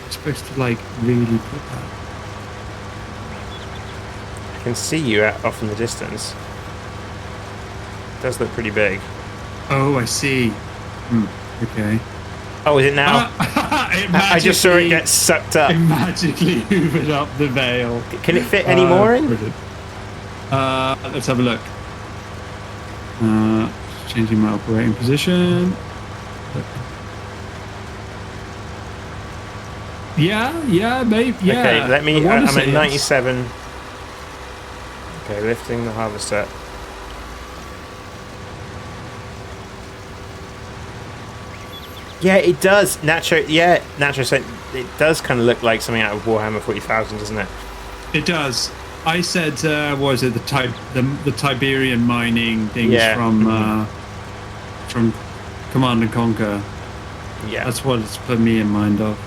I'm supposed to, like, really put that... I can see you off in the distance. It does look pretty big. Oh, I see. Okay. Oh, is it now? I just saw it get sucked up. It magically hoovered up the veil. Can it fit any more in? Let's have a look. Changing my operating position. Yeah, maybe. Yeah. Okay, let me. I'm at 97. Okay, lifting the harvester. Yeah, it does. Nacho. Yeah, Nacho said it does kind of look like something out of Warhammer 40,000, doesn't it? It does. I said, what was it the Tiberian mining things from Command and Conquer? Yeah, that's what it's put me in mind of.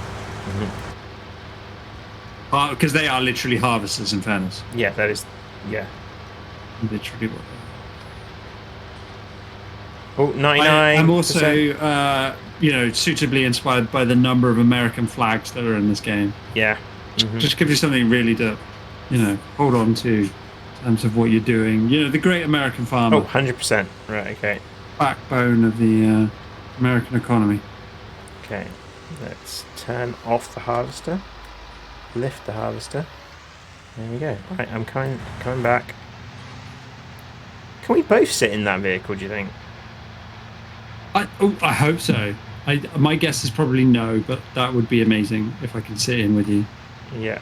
Because they are literally harvesters, in fairness. Yeah, that is. Yeah, literally what. Oh, 99%. I'm also, suitably inspired by the number of American flags that are in this game. Yeah. Just give you something really to, hold on to in terms of what you're doing. The great American farmer. Oh, 100%. Right, okay. Backbone of the American economy. Okay, let's turn off the harvester. Lift the harvester. There we go. Right, I'm coming back. Can we both sit in that vehicle, do you think? I hope so. My guess is probably no, but that would be amazing if I can sit in with you. Yeah.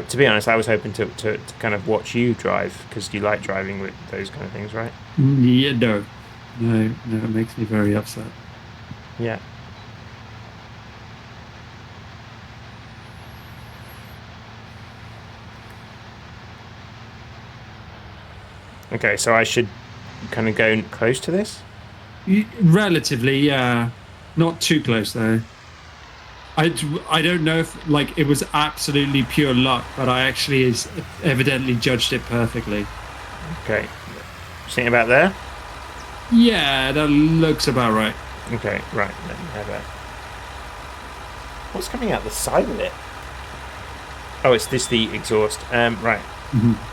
To be honest, I was hoping to kind of watch you drive, because you like driving with those kind of things, right? Yeah, no, it makes me very upset. Yeah. Okay, so I should kind of go close to this? Relatively, yeah. Not too close, though. I don't know if, it was absolutely pure luck, but I actually evidently judged it perfectly. Okay. Something about there? Yeah, that looks about right. Okay, right. Let me have that. What's coming out the side of it? Oh, it's the exhaust. Right.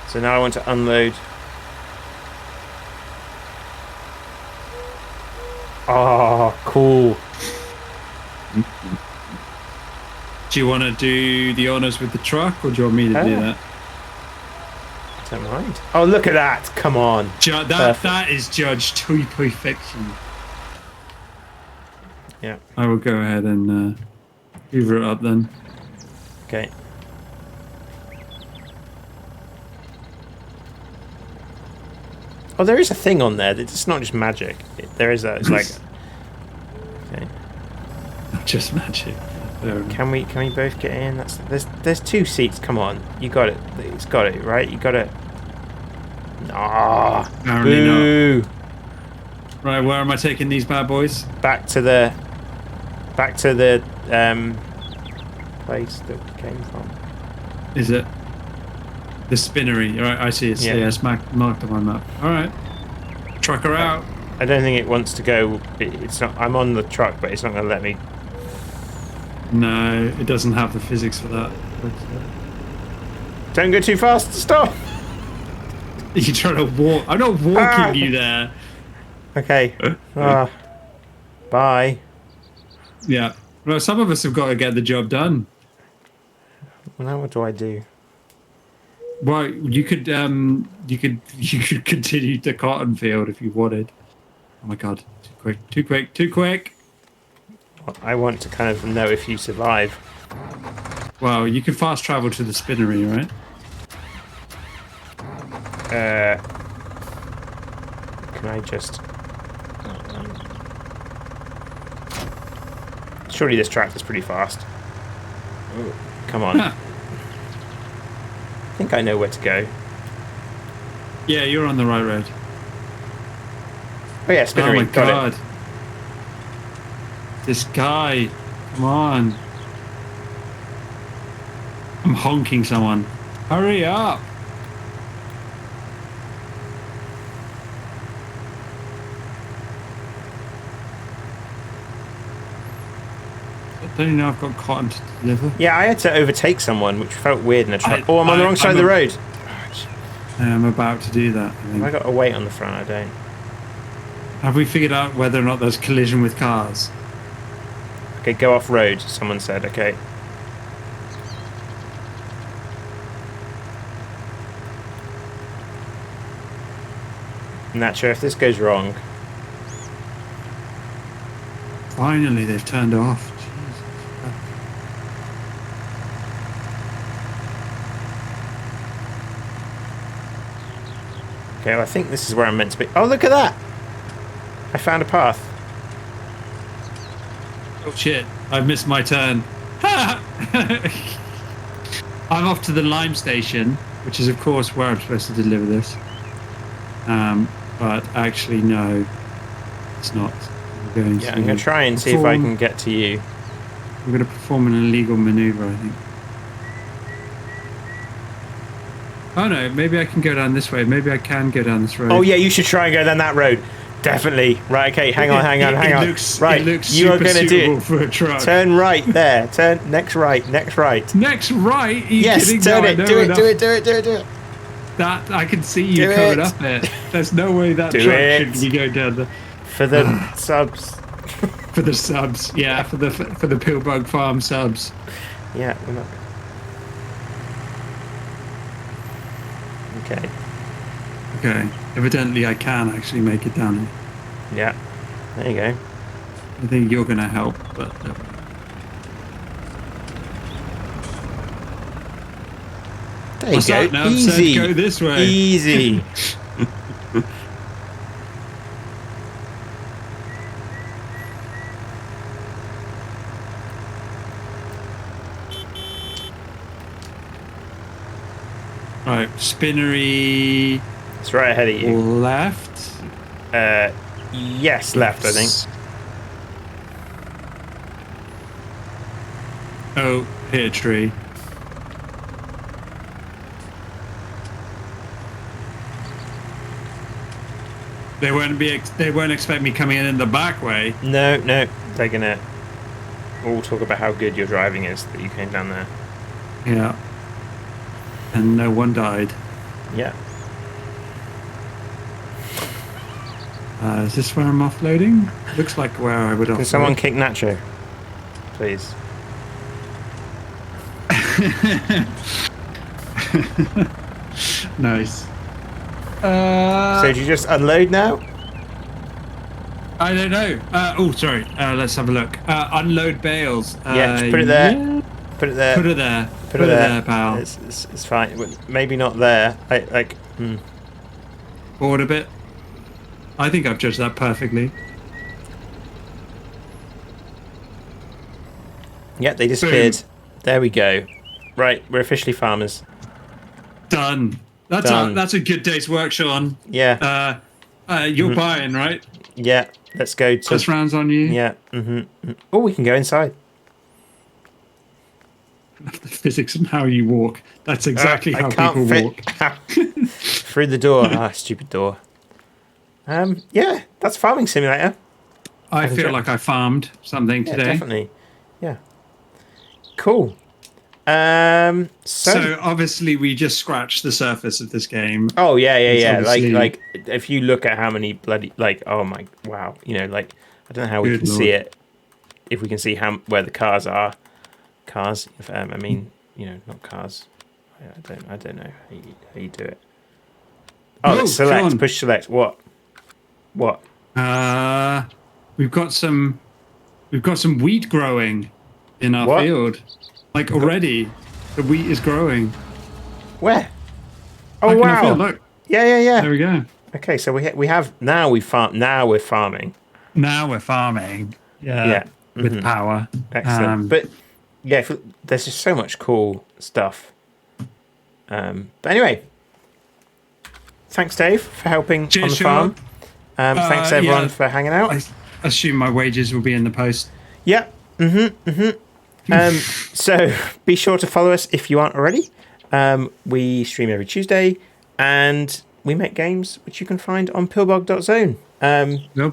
So now I want to unload. Oh, cool. Do you want to do the honors with the truck, or do you want me to do that? Don't mind. Oh, look at that. Come on. That is judged to perfection. Yeah. I will go ahead and hoover it up then. Okay. Oh, there is a thing on there. It's not just magic. There is a. It's like. Okay. Not just magic. Can we both get in? There's 2 seats. Come on, you got it. It's got it, right? You got it. Ah, apparently boo. not. Right, where am I taking these bad boys? Back to the place that we came from. Is it the spinnery? All right, I see it. Yeah, it's marked on my map. All right, trucker out. I don't think it wants to go. It's not. I'm on the truck, but it's not going to let me. No, it doesn't have the physics for that. Don't go too fast. Stop. You're trying to walk. I'm not walking you there. Okay. Bye. Yeah. Well, some of us have got to get the job done. Well, now what do I do? Well, you could continue the cotton field if you wanted. Oh my god! Too quick! I want to kind of know if you survive. Well, you can fast travel to the spinnery, right? Can I just... Surely this tractor's pretty fast. Ooh, come on. Huh. I think I know where to go. Yeah, you're on the right road. Oh yeah, spinnery. Oh my god. This guy. Come on. I'm honking someone. Hurry up. Don't you know I've got cotton to deliver? Yeah, I had to overtake someone, which felt weird in a truck. I'm on the wrong side of the road. I'm about to do that. Have I got a weight on the front? I don't. Have we figured out whether or not there's collision with cars? Okay, go off road, someone said. Okay. Nacho, if this goes wrong, Finally, they've turned off. okay, well, I think this is where I'm meant to be. Oh, look at that! I found a path. Oh shit! I missed my turn. I'm off to the lime station, which is of course where I'm supposed to deliver this. But actually, no, it's not. I'm going to try and see if I can get to you. I'm going to perform an illegal maneuver, I think. Oh no, maybe I can go down this way. Maybe I can go down this road. Oh yeah, you should try and go down that road. Definitely. Right, okay, hang on. Right, you are going to do it. For a truck. Turn right there. Turn next right. Next right? Are you yes, kidding? turn No, it. Do it. That I can see you coming up it. There's no way that truck should be going down there. For the subs. For the subs, yeah, for the Pillbug Farm subs. Yeah, we're not. Okay. Okay. Evidently, I can actually make it down. Yeah. There you go. I think you're going to help, but. There you go. Now Easy. Go this way. Easy. Right, spinnery. It's right ahead of you. Left. Yes, left. I think. Oh, hit a tree. They won't expect me coming in the back way. No, they're gonna all talk about how good your driving is that you came down there. Yeah. And no one died. Yeah. Is this where I'm offloading? Looks like where I would offload. Can someone kick Nacho, please? Nice. So did you just unload now? I don't know. Oh, sorry. Let's have a look. Unload bales. Yeah, just put it there. Yeah. Put it there. Put it there. Put it there, pal. It's fine. Maybe not there. Forward a bit. I think I've judged that perfectly. Yep, they disappeared. Boom. There we go. Right, we're officially farmers. Done. That's a good day's work, Sean. Yeah. You're buying, right? Yeah. Let's go to. First rounds on you. Yeah. Oh, we can go inside. The physics and how you walk. That's exactly how people walk. Through the door. Stupid door. Yeah, that's Farming Simulator. I feel like I farmed something today. Definitely. Yeah. Cool. So obviously we just scratched the surface of this game. Oh yeah. Like if you look at how many bloody oh my wow, I don't know how we can see it. If we can see where the cars are. Cars. I mean, not cars. I don't know how you do it. Oh, let's select. Sean. Push select. What? We've got some wheat growing in our field. Like already, the wheat is growing. Where? Oh wow! Look. Yeah. There we go. Okay, so we have now we farm. Now we're farming. Yeah. With power. Excellent. But yeah, there's just so much cool stuff. But anyway, thanks, Dave, for helping on the farm. Thanks everyone for hanging out. I assume my wages will be in the post. Yeah. So be sure to follow us if you aren't already. We stream every Tuesday, and we make games which you can find on pillbog.zone.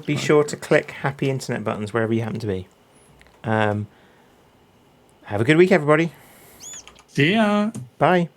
Be sure to click happy internet buttons wherever you happen to be. Have a good week, everybody. See ya. Bye.